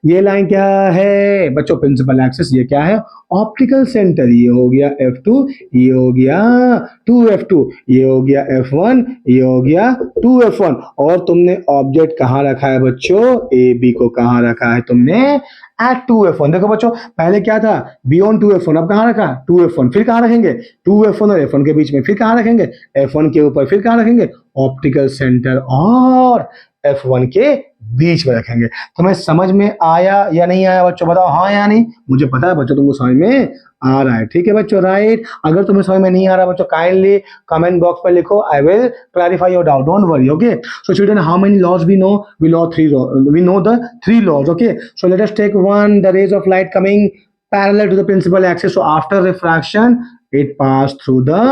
Speaker 1: ये लाइन क्या है बच्चों? Principal axis. ये क्या है? Optical centre. ये हो गया f2, ये हो गया 2f2, ये हो गया f1, ये हो गया 2f1। और तुमने ऑब्जेक्ट कहाँ रखा है बच्चों? ए बी को कहाँ रखा है तुमने? Eight 2f1। देखो बच्चों पहले क्या था? बियॉन्ड 2f1, अब कहाँ रखा? 2f1। फिर कहाँ रखेंगे? 2f1 और f1 के बीच में। फिर कहाँ रखेंगे? f1 के ऊपर। फिर कहाँ रखेंगे? ऑप्टिकल सेंटर और f1 के बीच में रखेंगे। तुम्हें समझ में आया या नहीं आया बच्चों? बताओ हाँ या नहीं। मुझे पता है बच्चों तुमको समझ में आ रहा है, ठीक है बच्चों, राइट। अगर तुम्हें समझ में नहीं आ रहा बच्चों, काइंडली कमेंट बॉक्स पर लिखो, I will clarify your doubt, don't worry, okay. So children, how many laws we know? We know the 3 laws, okay. So let us take one, the rays of light coming parallel to the principal axis. So after refraction it passed through the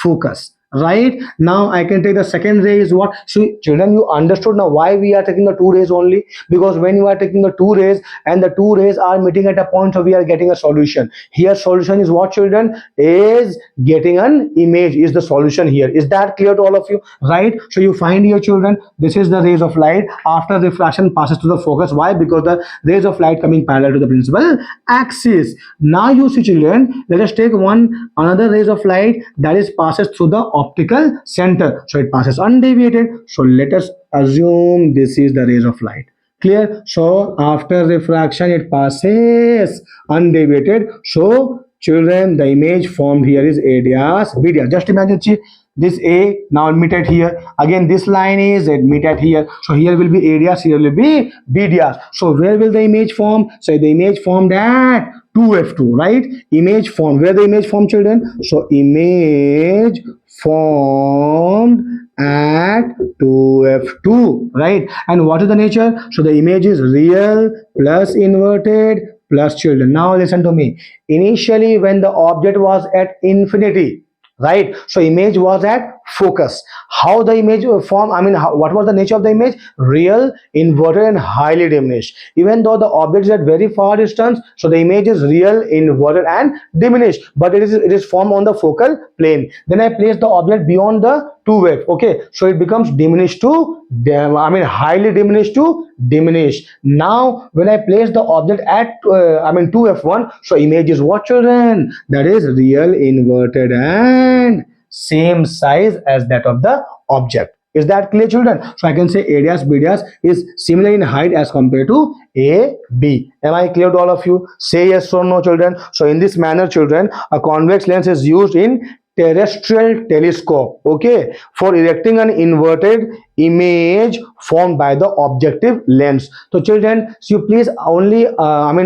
Speaker 1: focus, right? Now I can take the second ray is what? So children, you understood now why we are taking the 2 rays only? Because when you are taking the 2 rays and the 2 rays are meeting at a point, so we are getting a solution. Here solution is what children? Is getting an image is the solution here. Is that clear to all of you? Right? So you find here children, this is the rays of light after refraction passes to the focus. Why? Because the rays of light coming parallel to the principal axis. Now you see children, let us take another rays of light that is passes through the optical center, so it passes undeviated. So let us assume this is the rays of light. Clear? So after refraction it passes undeviated. So children, the image formed here is A dash B dash. Just imagine this A now emitted here, again this line is emitted here, so here will be A dash, here will be B dash. So where will the image form? So the image formed at 2f2, right? Image formed, where the image formed children? So image formed at 2f2, right? And what is the nature? So the image is real plus inverted plus children. Now listen to me. Initially when the object was at infinity, right, so image was at focus. How the image form, I mean what was the nature of the image? Real, inverted and highly diminished. Even though the object is at very far distance, so the image is real, inverted and diminished, but it is formed on the focal plane. Then I place the object beyond the 2f, okay, so it becomes diminished to highly diminished to diminished. Now when I place the object at 2f1, so image is what children? That is real, inverted and same size as that of the object. Is that clear children? So I can say A dash B dash is similar in height as compared to A B. Am I clear to all of you? Say yes or no children. So in this manner children, a convex lens is used in terrestrial telescope, okay, for erecting an inverted image formed by the objective lens. So children, so you please only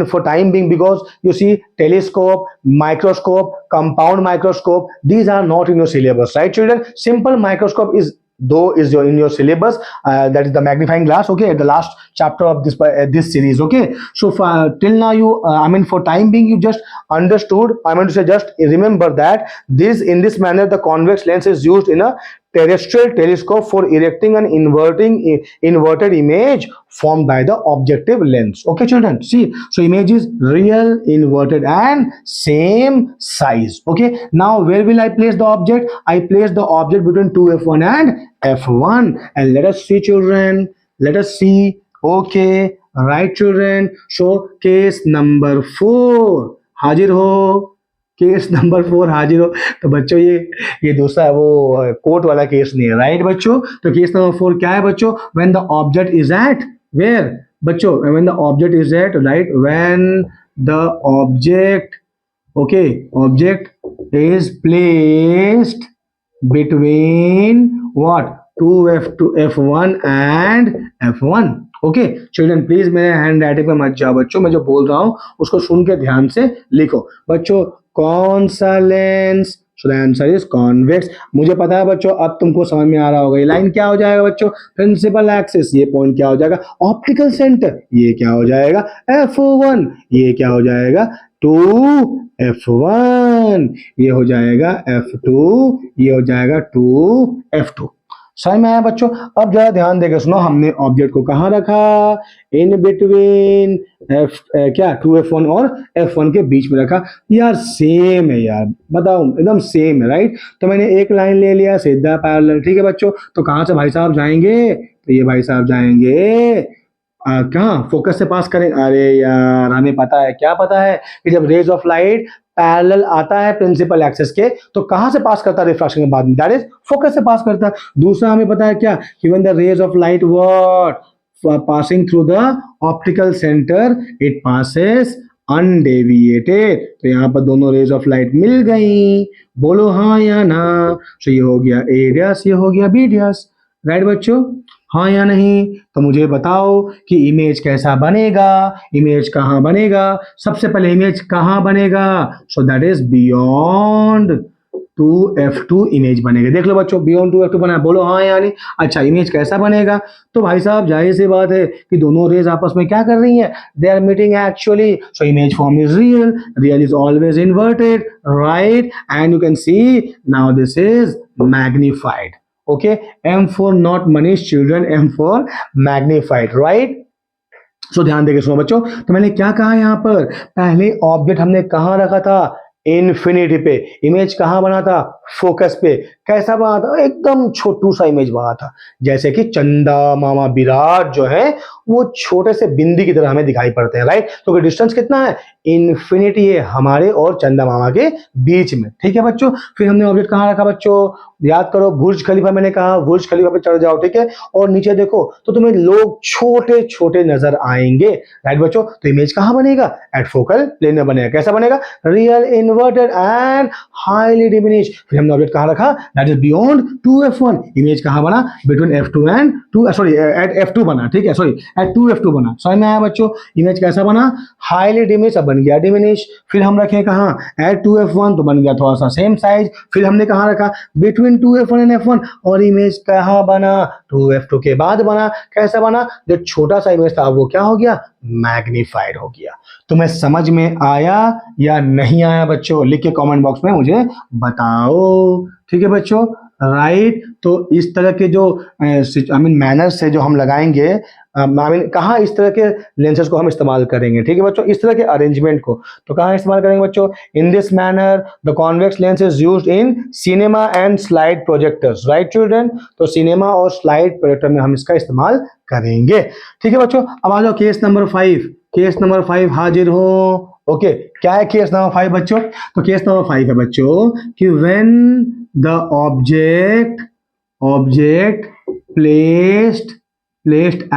Speaker 1: for time being, because you see telescope, microscope, compound microscope, these are not in your syllabus, right children? Simple microscope is in your syllabus, that is the magnifying glass, okay, at the last chapter of this series, okay. So till now you for time being you just understood, just remember that in this manner the convex lens is used in a terrestrial telescope for erecting an inverted image formed by the objective lens. Okay, children, see, so image is real, inverted, and same size. Okay, now where will I place the object? I place the object between 2f1 and f1, and let us see, children, let us see. Okay, right, children, so case number 4 हाजिर हो, case number 4 हाजिर हो। तो बच्चों ये दूसरा वो court वाला केस नहीं है, राइट बच्चों। तो केस नंबर 4 क्या है बच्चों? When the object is at where बच्चों? When the object is at, right, when the object, okay, object is placed between what? 2f2 f1 and f1. Okay children, please मेरे handwriting पे मत जाओ बच्चों, मैं जो बोल रहा हूं उसको सुन के ध्यान से लिखो बच्चों। कौन सा lens? So the answer is convex. मुझे पता है बच्चों, अब तुमको समझ में आ रहा होगा। ये लाइन क्या हो जाएगा बच्चों? Principal axis. ये पॉइंट क्या हो जाएगा? Optical centre. ये क्या हो जाएगा? f1। ये क्या हो जाएगा? 2f1। ये हो जाएगा f2। ये हो जाएगा 2f2। समझ में आया बच्चों? अब जरा ध्यान देकर सुनो, हमने ऑब्जेक्ट को कहाँ रखा? इन बिटवीन क्या 2f1 और f1 के बीच में रखा। यार सेम है यार, बताओ, एकदम सेम है, राइट। तो मैंने एक लाइन ले लिया सीधा पैरेलल, ठीक है बच्चों। तो कहाँ से भाई साहब जाएंगे? तो ये भाई साहब जाएंगे कहाँ? फोकस से पास करें। अरे यार हमें पता है, क्या पता है कि जब रेज ऑफ लाइट पैरेलल आता है प्रिंसिपल एक्सिस के, तो कहां से पास करता है रिफ्रैक्शन के बाद? दैट इज फोकस से पास करता है। दूसरा हमें पता है क्या? कि when the rays of light what passing through the optical centre, it passes undeviated. तो यहाँ पर दोनों रेज ऑफ लाइट मिल गई, बोलो हाँ या ना। तो ये हो गया ए डैश, ये हो गया बी डैश, राइट बच्चों, हाँ या नहीं? तो मुझे बताओ कि इमेज कैसा बनेगा, इमेज कहाँ बनेगा? सबसे पहले इमेज कहाँ बनेगा? सो that is beyond 2f2 image बनेगा। देख लो बच्चों, बियॉन्ड 2f2 बना है, बोलो हाँ या नहीं। अच्छा, इमेज कैसा बनेगा? तो भाई साहब जाहिर सी बात है कि दोनों रेज आपस में क्या कर रही हैं? They are meeting actually. So image form is real, real is always inverted, right, and you can see now this is magnified. Okay, M for not Manish, children, M for magnified, right? So ध्यान देके सुनो बच्चों। तो मैंने क्या कहा यहाँ पर? पहले ऑब्जेक्ट हमने कहाँ रखा था? इन्फिनिटी पे। इमेज कहाँ बना था? फोकस पे। कैसा बना था? एकदम छोटू सा इमेज बना था, जैसे कि चंदा मामा विराट जो है वो छोटे से बिंदी की तरह हमें दिखाई पड़ते हैं, राइट। तो डिस्टेंस कितना है? इन्फिनिटी है हमारे और चंदा मामा के बीच में, ठीक है बच्चों। फिर हमने ऑब्जेक्ट कहाँ रखा बच्चों? याद करो, बुर्ज खलीफा। मैंने कहा बुर्ज खलीफा पे चढ़ जाओ, ठीक है, और नीचे देखो तो तुम्हें लोग छोटे छोटे नजर आएंगे, राइट बच्चों। तो इमेज कहाँ बनेगा? एट फोकल प्लेन में बनेगा। कैसा बनेगा? Real, inverted and highly diminish. फिर हमने ऑब्जेक्ट कहाँ रखा? That is beyond 2f1। Image कहाँ बना? Between f2 and 2, sorry eight f2 बना, ठीक है, सॉरी एट 2f2 बना। समझ में आया बच्चों? इमेज कैसा बना? हाईली डिमिनिश, अब बन गया डिमिनिश। फिर हम रखे कहाँ? एट 2f1, तो बन गया थोड़ा सा सेम साइज। फिर हमने कहाँ रखा? बिटवीन 2f1 एंड f1, और इमेज कहाँ बना? 2f2 के बाद बना। कैसा बना? जो छोटा सा इमेज था वो क्या हो गया? मैग्निफाइड हो गया। तुम्हें समझ में आया या नहीं आया बच्चों? लिख के कमेंट बॉक्स में मुझे बताओ, ठीक है बच्चों, राइट। तो इस तरह के जो मैनर्स है जो हम लगाएंगे, कहाँ इस तरह के लेंसेज को हम इस्तेमाल करेंगे, ठीक है बच्चों, इस तरह के अरेंजमेंट को तो कहाँ इस्तेमाल करेंगे बच्चों? In this manner the convex lens is used in cinema and slide projectors, right children. तो सिनेमा और स्लाइड प्रोजेक्टर में हम इसका इस्तेमाल करेंगे, ठीक है बच्चों। अब आ जाओ केस नंबर 5। केस नंबर 5 हाजिर हो। ओके, क्या है केस नंबर 5 बच्चों? तो केस नंबर 5 है बच्चों कि when the object placed at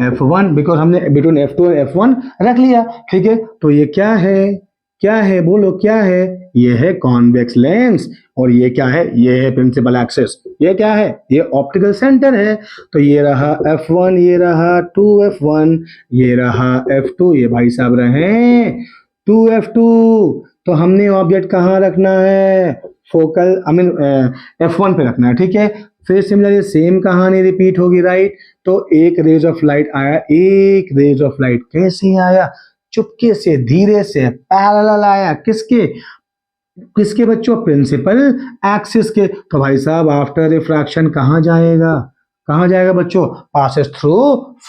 Speaker 1: f1, because हमने बिटवीन f2 और f1 रख लिया, ठीक है। तो ये क्या है? क्या है बोलो, क्या है? ये है कॉन्वेक्स लेंस, और ये क्या है? ये है प्रिंसिपल एक्सिस। ये क्या है? ये ऑप्टिकल सेंटर है। तो ये रहा f1, ये रहा 2f1, ये रहा f2, ये भाई साहब रहे 2f2। तो हमने ऑब्जेक्ट कहाँ रखना है? फोकल f1 पे रखना है, ठीक है। फिर सिमिलरली सेम कहानी रिपीट होगी, राइट। तो एक रेज ऑफ लाइट आया, एक रेज ऑफ लाइट कैसे आया? चुपके से, धीरे से, पैरेलल आया। किसके? किसके बच्चों, प्रिंसिपल एक्सिस के। तो भाई साहब आफ्टर रिफ्रैक्शन कहाँ जाएगा, कहाँ जाएगा बच्चों, पासेस थ्रू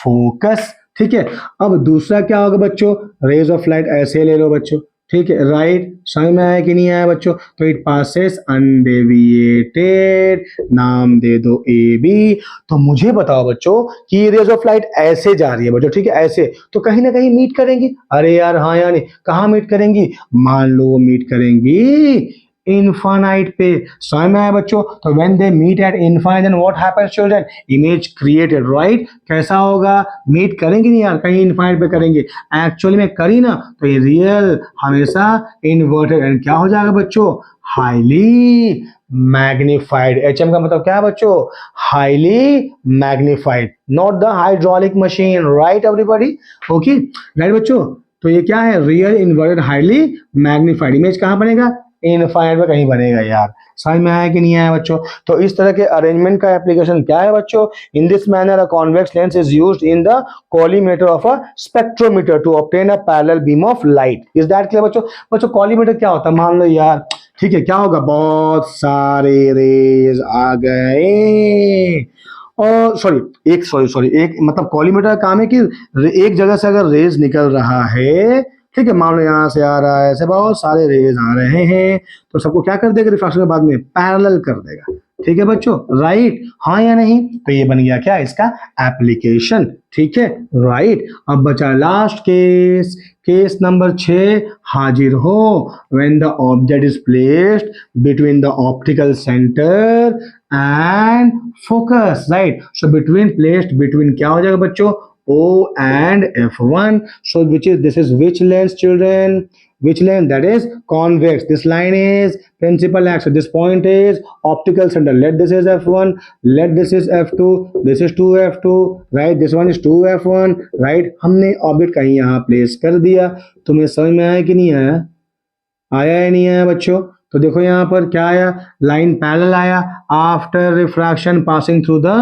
Speaker 1: फोकस। ठीक है, अब दूसरा क्या होगा बच्चों, रेज ऑफ लाइट ऐसे ले लो बच्चों। ठीक है, राइट, समझ में आया कि नहीं आया बच्चों। तो इट पासेस अनडेविएटेड, नाम दे दो ए बी। तो मुझे बताओ बच्चों कि ये रेज ऑफ लाइट ऐसे जा रही है बच्चों, ठीक है ऐसे, तो कहीं ना कहीं मीट करेंगी। अरे यार हाँ या नहीं, कहाँ मीट करेंगी, मान लो मीट करेंगी इनफाइनाइट पे। समझ में आया बच्चों। तो when they meet at infinite then what happens children, image created, right. कैसा होगा, मीट करेंगे नहीं यार, कहीं इनफाइनाइट पे करेंगे, एक्चुअली में करी ना तो ये रियल हमेशा इन्वर्टेड एंड क्या हो जाएगा बच्चों, हाईली मैग्निफाइड। एचएम का मतलब क्या है बच्चों, highly magnified, not the hydraulic machine, right everybody, okay right बच्चों। तो ये क्या है, real inverted highly magnified. Image कहाँ बनेगा, इनफाइनाइट में कहीं बनेगा यार। समझ में आया कि नहीं आया बच्चों। तो इस तरह के अरेंजमेंट का एप्लीकेशन क्या है बच्चों, in this manner a convex lens is used in the collimator of a spectrometer to obtain a parallel beam of light. Is that clear बच्चों। बच्चों कॉलीमेटर क्या होता है, मान लो यार, ठीक है, क्या होगा, बहुत सारे रेज आ गए और सॉरी एक मतलब कॉलीमेटर का काम है कि एक जगह से अगर रेज निकल रहा है, ठीक है, मान लो यहाँ से आ रहा है, ऐसे बहुत सारे रेज आ रहे हैं, तो सबको क्या कर देगा, रिफ्रैक्शन के बाद में पैरेलल कर देगा। ठीक है बच्चों, राइट, हाँ या नहीं। तो ये बन गया क्या, इसका एप्लीकेशन। ठीक है, राइट। अब बचा लास्ट केस, केस नंबर 6, हाजिर हो, when the object is placed between the optical centre and focus, right. So between, placed between क्या हो जाएगा बच्चों, O and F1. So this is which lens children? Which lens? That is convex. This line is principal axis. This point is optical center. Let this is F1. Let this is F2. This is 2F2. Right? This one is 2F1. Right? हमने object कहीं यहाँ place कर दिया। तुम्हें समझ में आया कि नहीं आया, आया या नहीं आया बच्चों। तो देखो यहाँ पर क्या आया, लाइन पैरेलल आया, after refraction passing through the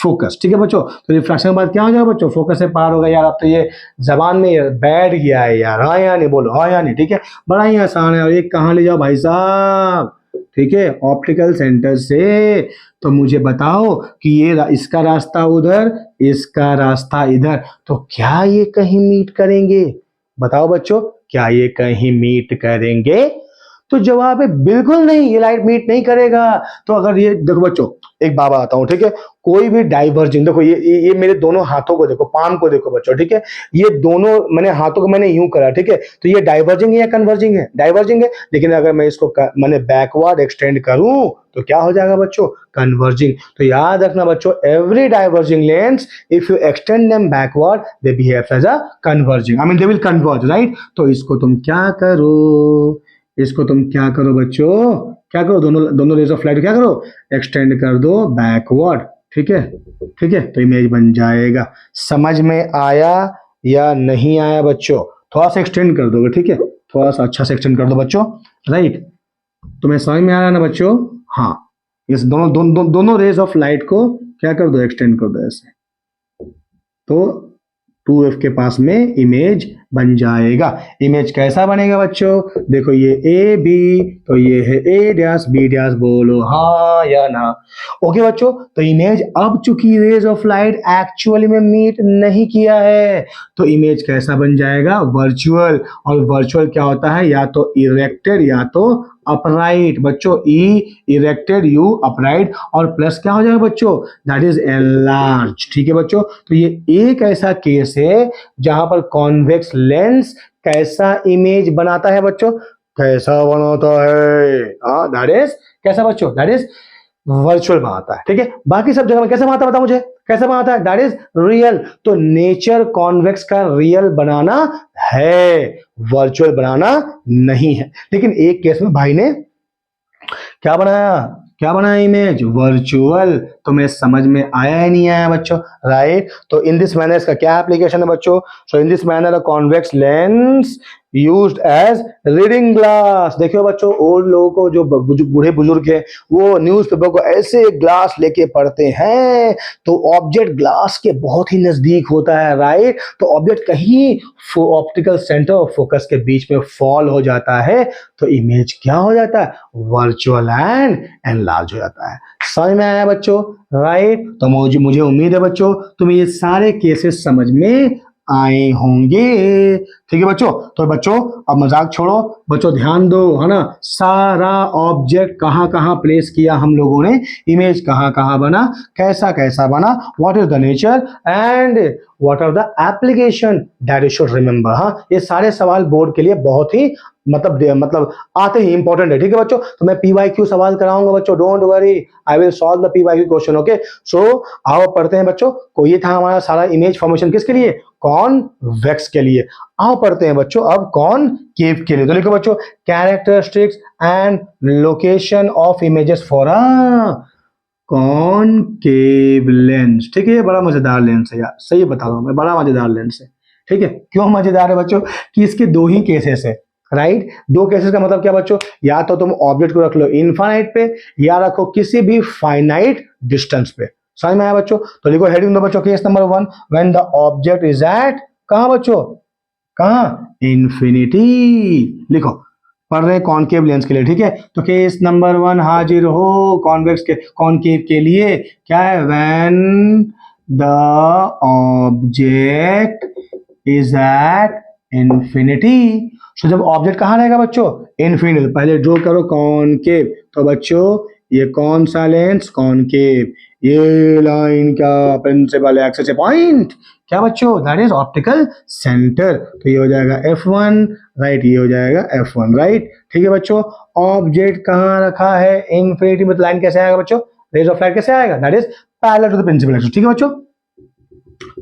Speaker 1: focus. ठीक है बच्चों, तो रिफ्रैक्शन के बाद क्या हो जाएगा बच्चों, फोकस से पार होगा। यार अब तो ये जबान में बैठ गया है यार, हाँ या नहीं, बोलो हाँ या नहीं। ठीक है, बड़ा ही आसान है। और ये कहाँ ले जाओ भाई साहब, ठीक है, ऑप्टिकल सेंटर से। तो मुझे बताओ कि ये इसका रास्ता उधर, इसका रास्ता इधर, तो क्या ये कहीं मीट करेंगे, बताओ बच्चों, क्या ये कहीं मीट करेंगे। तो जवाब है बिल्कुल नहीं, ये लाइट मीट नहीं करेगा। तो अगर ये देखो बच्चों, एक बाबा आता हूं, ठीक है, कोई भी डाइवर्जिंग, देखो ये मेरे दोनों हाथों को देखो, पाम को देखो बच्चों, ठीक है, ये दोनों मैंने हाथों को मैंने यूं करा, ठीक है, तो ये डाइवर्जिंग है या कन्वर्जिंग है, डाइवर्जिंग है। लेकिन अगर मैं इसको मैंने बैकवर्ड एक्सटेंड करूं तो क्या हो जाएगा बच्चों, कन्वर्जिंग। तो याद रखना बच्चों, every diverging lens if you extend them backward they behave as a converging, I mean they will converge, right. तो इसको तुम क्या करो, इसको तुम क्या करो बच्चों, क्या करो, दोनों रेज ऑफ लाइट क्या करो, एक्सटेंड कर दो बैकवर्ड। ठीक है, ठीक है, तो इमेज बन जाएगा। समझ में आया या नहीं आया बच्चों, थोड़ा सा एक्सटेंड कर दोगे, ठीक है, थोड़ा सा अच्छा से एक्सटेंड कर दो बच्चों, राइट। तुम्हें समझ में आ रहा है ना बच्चों, हाँ, इस दोनों रेज ऑफ लाइट को क्या कर दो, एक्सटेंड कर दो ऐसे, तो 2F के पास में इमेज बन जाएगा। इमेज कैसा बनेगा बच्चों, देखो ये ए बी, तो ये है ए डैश बी डैश, बोलो हाँ या ना। ओके बच्चों, तो इमेज, अब चूंकि रेज ऑफ लाइट एक्चुअली में मीट नहीं किया है, तो इमेज कैसा बन जाएगा, वर्चुअल। और वर्चुअल क्या होता है, या तो इरेक्टेड या तो अपराइट बच्चों, ई इरेक्टेड, यू अपराइट, और प्लस क्या हो जाएगा बच्चों, दैट इज एनलार्ज। ठीक है बच्चों, तो ये एक ऐसा केस है जहां पर कॉन्वेक्स लेंस कैसा इमेज बनाता है बच्चों, कैसा बनाता है, दैट इज कैसा बच्चों, दैट इज वर्चुअल बनाता है। ठीक है, बाकी सब जगह में कैसे बनाता है, बताओ मुझे कैसे बनाता है, दैट इज रियल। तो नेचर कॉन्वेक्स का रियल बनाना है, वर्चुअल बनाना नहीं है। लेकिन एक केस में भाई ने क्या बनाया, क्या बनाया, इमेज वर्चुअल। तुम्हें समझ में आया है नहीं आया बच्चों, राइट। तो इन दिस मैनर इसका क्या एप्लीकेशन है बच्चों? So in this manner a convex lens used as reading glass. देखियो बच्चों, ओल्ड लोगों को जो बूढ़े बुजुर्ग हैं वो न्यूज़पेपर को ऐसे ग्लास लेके पढ़ते हैं तो ऑब्जेक्ट ग्लास के बहुत ही नजदीक होता है, राइट। तो ऑब्जेक्ट कहीं ऑप्टिकल सेंटर और फोकस के बीच में फॉल हो जाता है तो इमेज क्या हो जाता है? वर्चुअल एंड एनलार्ज हो जाता है। समझ में आया बच्चों, राइट। तो मुझे उम्मीद है बच्चों तुम्हें ये सारे केसेस समझ में आए होंगे, ठीक है बच्चों। तो बच्चों अब मजाक छोड़ो, बच्चों ध्यान दो, है ना। सारा ऑब्जेक्ट कहाँ कहाँ प्लेस किया हम लोगों ने, इमेज कहाँ कहाँ बना, कैसा कैसा बना, what is the nature and what are the application that you should remember. हाँ, ये सारे सवाल बोर्ड के लिए बहुत ही मतलब आते ही इंपॉर्टेंट है, ठीक है बच्चों। तो मैं PYQ सवाल कराऊंगा बच्चों, don't worry, I will solve the PYQ question, okay. So आओ पढ़ते हैं बच्चों। को ये था हमारा सारा इमेज फॉर्मेशन किसके लिए? कॉन्वेक्स के लिए। आओ पढ़ते हैं बच्चों अब कॉनकेव के लिए। तो लिखो बच्चों, characteristics and location of images for a concave lens. ठीक है, ये बड़ा मजेदार लेंस है यार, सही बता रहा हूं मैं, बड़ा मजेदार लेंस है। ठीक है, क्यों मजेदार है बच्चों? कि इसके दो ही केसेस है, राइट। दो केसेस का मतलब क्या बच्चों? या तो तुम ऑब्जेक्ट को रख लो इनफाइनाइट पे या रखो किसी भी फाइनाइट डिस्टेंस पे। समझ में आया बच्चों? तो लिखो हेडिंग दो बच्चों, case number 1, when the object is at, कहां बच्चों, कहां? इन्फिनिटी। लिखो, पढ़ रहे हैं कॉनकेव लेंस के लिए, ठीक है। तो केस नंबर 1 हाजिर हो कॉन्वेक्स के कॉनकेव के लिए, क्या है? When the object is at infinity. So जब ऑब्जेक्ट कहां रहेगा बच्चों? इन्फिनिटी। पहले ड्रॉ करो कॉनकेव। तो बच्चों ये कौन सा लेंस? कॉनकेव। ये लाइन क्या? Principal axis point. क्या बच्चों? That is optical centre. तो ये हो जाएगा F1, राइट। ये हो जाएगा F1, राइट। ठीक है बच्चों, ऑब्जेक्ट कहां रखा है? इन्फिनिटी। मतलब लाइन कैसे आएगा बच्चों? रेज ऑफ लाइट कैसे आएगा? That is parallel to the principal axis. ठीक है बच्चों।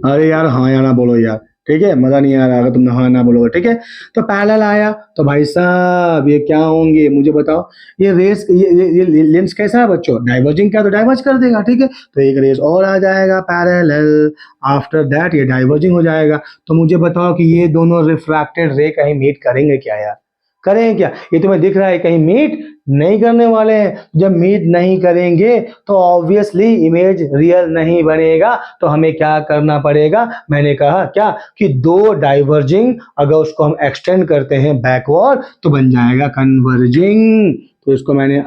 Speaker 1: अरे यार हाँ या ना बोलो यार, ठीक है, मजा नहीं आ रहा अगर तुमने हाँ ना बोलोगे, ठीक है। तो पैरेलल आया तो भाई साहब ये क्या होंगे मुझे बताओ। ये रेस ये लेंस कैसा है बच्चों? डाइवर्जिंग का, तो डाइवर्ज कर देगा, ठीक है। तो एक रेस और आ जाएगा पैरेलल, आफ्टर दैट ये डाइवर्जिंग हो जाएगा। तो मुझे बताओ कि ये दोनों रिफ्रैक्टेड रे कहीं मीट करेंगे क्या यार? करेंगे क्या? ये तुम्हें दिख रहा है कहीं मीट नहीं करने वाले हैं। जब मीट नहीं करेंगे तो ऑब्वियसली इमेज रियल नहीं बनेगा। तो हमें क्या करना पड़ेगा? मैंने कहा क्या कि दो डाइवर्जिंग, अगर उसको हम एक्सटेंड करते हैं बैकवर्ड तो बन जाएगा कन्वर्जिंग। तो इसको मैंने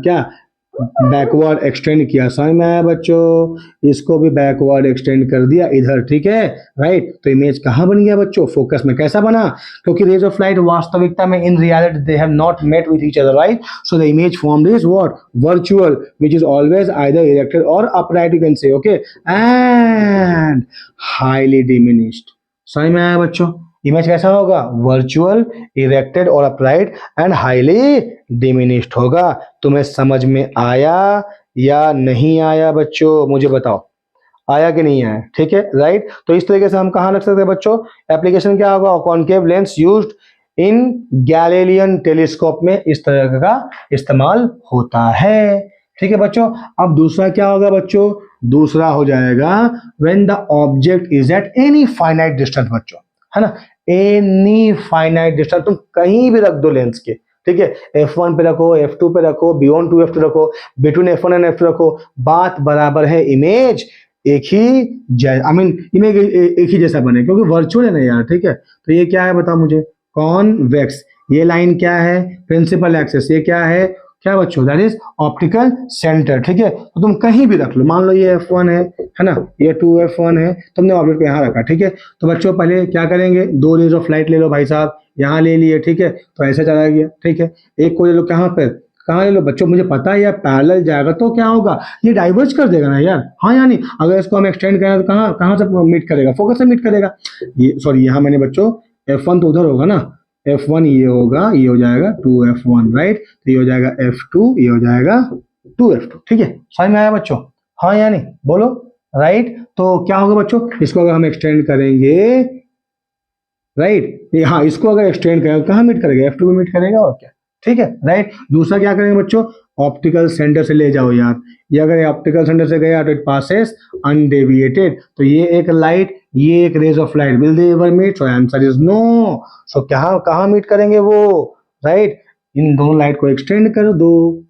Speaker 1: क्या बैकवर्ड एक्सटेंड किया। समझ में आया बच्चों? इसको भी बैकवर्ड एक्सटेंड कर दिया इधर, ठीक है, राइट। तो इमेज कहाँ बन गया बच्चों? फोकस में। कैसा बना? क्योंकि रेज ऑफ लाइट वास्तविकता में in reality they have not met with each other, right. So the image formed is what? Virtual, which is always either erected और upright, you can say, okay, and highly diminished. समझ में आया बच्चों? Image कैसा होगा? Virtual, erected और upright and highly diminished होगा। तुम्हें समझ में आया या नहीं आया बच्चों? मुझे बताओ, आया कि नहीं आया? ठीक है, राइट। तो इस तरीके से हम कहां रख सकते हैं बच्चों? एप्लीकेशन क्या होगा? Concave lens used in Galilean telescope में इस तरह का इस्तेमाल होता है। ठीक है बच्चों। अब दूसरा क्या होगा बच्चों? दूसरा हो जाएगा when the object is at any finite distance बच्चों, है ना। एनी फाइनाइट डिस्टेंस, तुम कहीं भी रख दो लेंस के, ठीक है। F1 पे रखो, F2 पे रखो, बियॉन्ड 2F2 रखो, बिटवीन F1 एंड F2 रखो, बात बराबर है। इमेज एक ही इमेज एक ही जैसा बने, क्योंकि वर्चुअल है ना यार, ठीक है। तो ये क्या है बताओ मुझे? कॉन्वेक्स। ये लाइन क्या है? Principal axis. ये क्या है? क्या बच्चों? दैट इज ऑप्टिकल सेंटर, ठीक है। तो तुम कहीं भी रख लो, मान लो ये F1 है ना, ये 2F1 है, तुमने ऑब्जेक्ट को यहाँ रखा, ठीक है। तो बच्चों पहले क्या करेंगे? दो रेज ऑफ लाइट ले लो भाई साहब, यहाँ ले लिए, ठीक है। तो ऐसे चला गया, ठीक है। एक को ले लो, कहाँ पर, कहाँ ले लो बच्चों? मुझे पता है यार, पैरेलल जाएगा तो क्या होगा? ये डाइवर्ज कर देगा ना यार, हाँ या नहीं? अगर इसको हम एक्सटेंड करें तो कहाँ कहाँ से मीट करेगा? फोकस से मीट करेगा। ये सॉरी, यहाँ मैंने बच्चों F1 तो उधर होगा ना, F1 ये होगा, ये हो जाएगा 2F1, राइट। तो ये हो जाएगा F2, ये हो जाएगा 2F2, ठीक है। समझ में आया बच्चों? हाँ या नहीं बोलो, राइट। तो क्या होगा बच्चों? इसको अगर हम एक्सटेंड करेंगे, राइट, हाँ, इसको अगर एक्सटेंड करें कहाँ मीट करेगा? F2 में मीट करेगा, और क्या, ठीक है, राइट। दूसरा क्या करेंगे बच्चों? ऑप्टिकल सेंटर से ले जाओ यार, ये अगर ऑप्टिकल सेंटर से गया तो इट पासेस अनडेविएटेड, तो ये एक लाइट, ये एक rays of light, will they ever meet? So answer is no. So कहाँ कहाँ मीट करेंगे वो, राइट? इन दोनों लाइट को एक्सटेंड कर दो,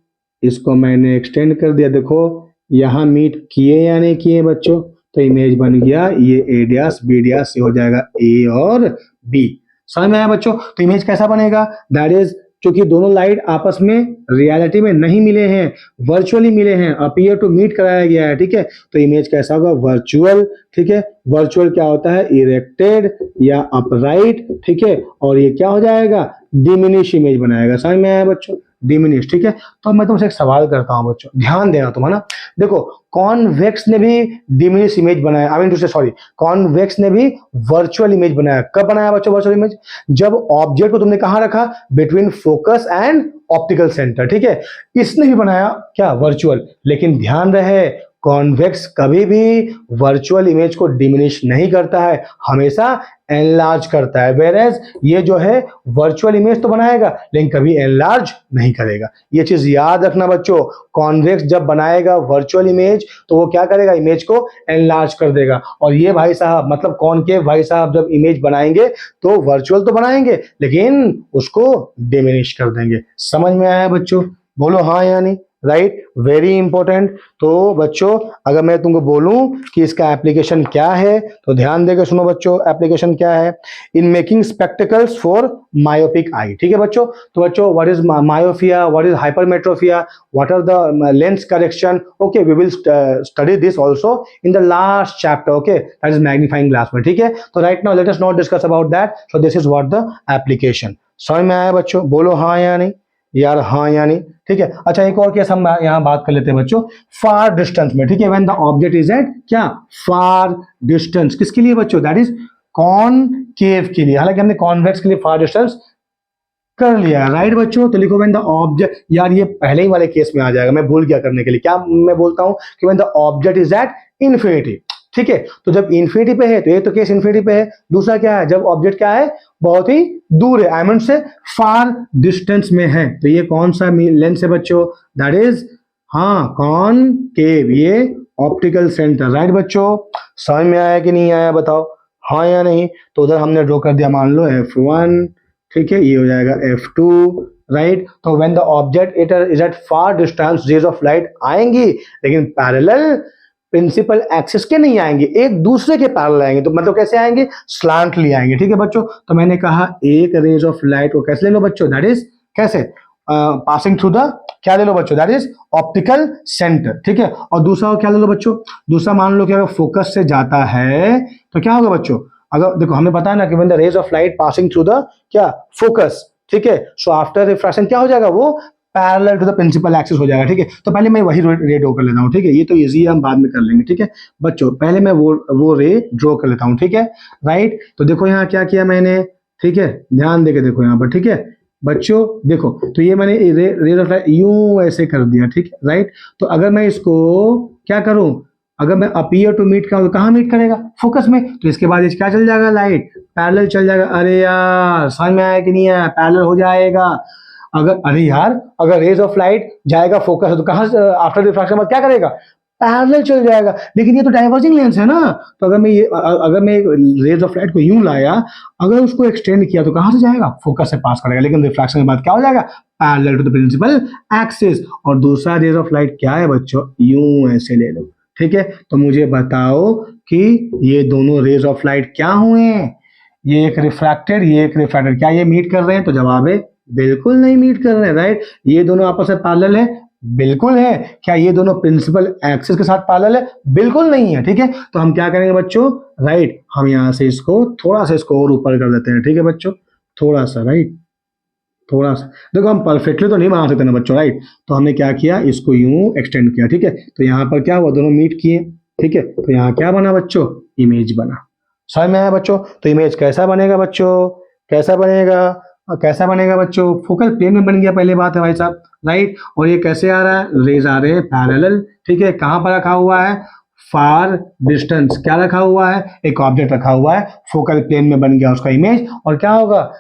Speaker 1: इसको मैंने एक्सटेंड कर दिया, देखो यहाँ मीट किए या नहीं किए बच्चों, तो इमेज बन गया ये ए डैश बी डैश, ये हो जाएगा ए और बी। समझ में आया बच्चों? तो इमेज कैसा बनेगा, दैट इज, क्योंकि दोनों लाइट आपस में रियलिटी में नहीं मिले हैं, वर्चुअली मिले हैं, अपीयर टू मीट कराया गया है, ठीक है? तो इमेज कैसा होगा, वर्चुअल, ठीक है? वर्चुअल क्या होता है, इरेक्टेड या अपराइट, ठीक है? और ये क्या हो जाएगा, डिमिनिश इमेज बनाएगा। समझ में आया बच्चों, डिमिनिश, ठीक है? तो मैं तुमसे एक सवाल करता हूं बच्चों, ध्यान देना तुम, है ना? देखो कॉन्वेक्स ने भी डिमिनिश इमेज बनाया, आई मीन टू से सॉरी, कॉन्वेक्स ने भी वर्चुअल इमेज बनाया। कब बनाया बच्चों वर्चुअल इमेज, जब ऑब्जेक्ट को तुमने कहां रखा, between focus and optical centre, ठीक है? इसने भी बनाया क्या, वर्चुअल। लेकिन ध्यान रहे, कॉन्वेक्स कभी भी वर्चुअल इमेज को डिमिनिश नहीं करता है, हमेशा एनलार्ज करता है, वेयरएज ये जो है वर्चुअल इमेज तो बनाएगा लेकिन कभी एनलार्ज नहीं करेगा। ये चीज याद रखना बच्चों, कॉन्वेक्स जब बनाएगा वर्चुअल इमेज तो वो क्या करेगा, इमेज को एनलार्ज कर देगा। और ये भाई साहब मतलब कॉनकेव भाई साहब जब इमेज बनाएंगे तो वर्चुअल तो बनाएंगे लेकिन उसको डिमिनिश कर देंगे। समझ में आया बच्चों, बोलो हाँ या नहीं, राइट? Very important. तो बच्चों अगर मैं तुमको बोलूं कि इसका एप्लीकेशन क्या है तो ध्यान देकर सुनो बच्चों, एप्लीकेशन क्या है, in making spectacles for myopic eye, ठीक है बच्चों? तो बच्चों what is myopia, what is hypermetropia, what are the lens correction, okay we will study this also in the last chapter, okay that is magnifying glass में, ठीक है? तो right now let us not discuss about that, so this is what the application. समझ में आया बच्चों, बोलो हाँ या नहीं यार, हाँ या नहीं, ठीक है? अच्छा एक और केस हम यहाँ बात कर लेते हैं बच्चों, फार डिस्टेंस में, ठीक है? When the object is at क्या, फार डिस्टेंस, किसके लिए बच्चों, दैट इज कॉनकेव के लिए, हालांकि हमने कॉन्वेक्स के लिए फार डिस्टेंस कर लिया, राइट बच्चों? तो लिखो व्हेन द ऑब्जेक्ट, यार ये पहले ही वाले केस में आ जाएगा, मैं भूल गया करने के लिए, क्या मैं बोलता हूं कि when the object is at infinity, ठीक है? तो जब इन्फिनिटी पे है तो ये तो केस इन्फिनिटी पे है, दूसरा क्या है, जब ऑब्जेक्ट क्या है, बहुत ही दूर है, आई मीन से फार डिस्टेंस में है, तो ये कौन सा लेंस है बच्चों, दैट इज हाँ कॉनकेव, ये ऑप्टिकल सेंटर, राइट बच्चों? समझ में आया कि नहीं आया बताओ, हाँ या नहीं? तो उधर हमने ड्रॉ कर दिया, मान लो F1, ठीक है? ये हो जाएगा F2, राइट? तो when the object it is at far distance, rays of light आएंगी लेकिन पैरेलल प्रिंसिपल एक्सिस के नहीं आएंगे, एक दूसरे के पैरेलल आएंगे, तो मतलब कैसे आएंगे, स्लांटली आएंगे, ठीक है बच्चों? तो मैंने कहा एक रेज ऑफ लाइट को कैसे ले लो बच्चों, दैट इज कैसे, पासिंग थ्रू द, क्या ले लो बच्चों, दैट इज ऑप्टिकल सेंटर, ठीक है? और दूसरा क्या ले लो बच्चों, दूसरा मान लो कि अगर फोकस से जाता है तो क्या होगा बच्चों, अगर देखो हमें पता है ना कि when the rays of light passing through the क्या, फोकस, ठीक है? सो आफ्टर रिफ्रैक्शन क्या हो जाएगा, वो parallel to the principal axis हो जाएगा, ठीक है? तो पहले मैं वही रे ड्रॉ कर लेता हूँ, ठीक है? ये तो इजी है, हम बाद में कर लेंगे, ठीक है बच्चों? पहले मैं वो रे ड्रॉ कर लेता हूँ, ठीक है? राइट? तो देखो यहाँ क्या किया मैंने, ठीक है? ध्यान देके देखो यहाँ पर, ठीक है बच्चों? देखो तो ये मैंने रे ऑफ लाइट यूं ऐसे कर दिया, ठीक है? राइट? तो अगर मैं इसको क्या करूं, अगर मैं अपीयर टू मीट करूं तो कहाँ मीट करेगा, फोकस में, तो इसके बाद क्या चल जाएगा, लाइट पैरेलल चल जाएगा। अरे यार समझ में आया कि नहीं आया, पैरेलल हो जाएगा। अगर अरे यार अगर रेज ऑफ लाइट जाएगा फोकस तो कहाँ आफ्टर रिफ्रैक्शन बाद क्या करेगा, पैरेलल चल जाएगा। लेकिन ये तो डाइवर्जिंग लेंस है ना, तो अगर मैं रेज ऑफ लाइट को यूं लाया, अगर उसको एक्सटेंड किया तो कहां से जाएगा, फोकस से पास करेगा, लेकिन रिफ्रैक्शन के बाद क्या हो जाएगा, parallel to the principal axis. और दूसरा रेज ऑफ लाइट क्या है बच्चों, यूं ऐसे ले लो, ठीक है? तो मुझे बताओ कि ये दोनों रेज ऑफ लाइट क्या हुए, ये एक रिफ्रैक्टेड, ये एक रिफ्रैक्टेड, क्या ये मीट कर रहे हैं? तो जवाब है बिल्कुल नहीं मीट कर रहे हैं, राइट? ये दोनों आपस में पैरेलल है, बिल्कुल है। क्या ये दोनों प्रिंसिपल एक्सिस के साथ पैरेलल है? बिल्कुल नहीं है, ठीक है? तो हम क्या करेंगे बच्चों, राइट? हम यहां से इसको थोड़ा सा इसको और ऊपर कर देते हैं, ठीक है बच्चों? थोड़ा सा, राइट? थोड़ा सा, देखो हम परफेक्टली तो नहीं बना सकते ना बच्चों, राइट? तो हमने क्या किया, इसको यूं एक्सटेंड किया, ठीक है? तो यहाँ पर क्या हुआ, दोनों मीट किए, ठीक है? तो यहाँ क्या बना बच्चों, इमेज बना। समझ में आया बच्चों? तो इमेज कैसा बनेगा बच्चों, कैसा बनेगा, कैसा बनेगा बच्चों, फोकल प्लेन में बन गया, पहले बात है भाई साहब, राइट? और ये कैसे आ रहा है, रेज आ रहे हैं पैरेलल, ठीक है? कहां पर रखा हुआ है, फार डिस्टेंस, क्या रखा हुआ है, एक ऑब्जेक्ट रखा हुआ है, फोकल प्लेन में बन गया उसका इमेज, और क्या होगा,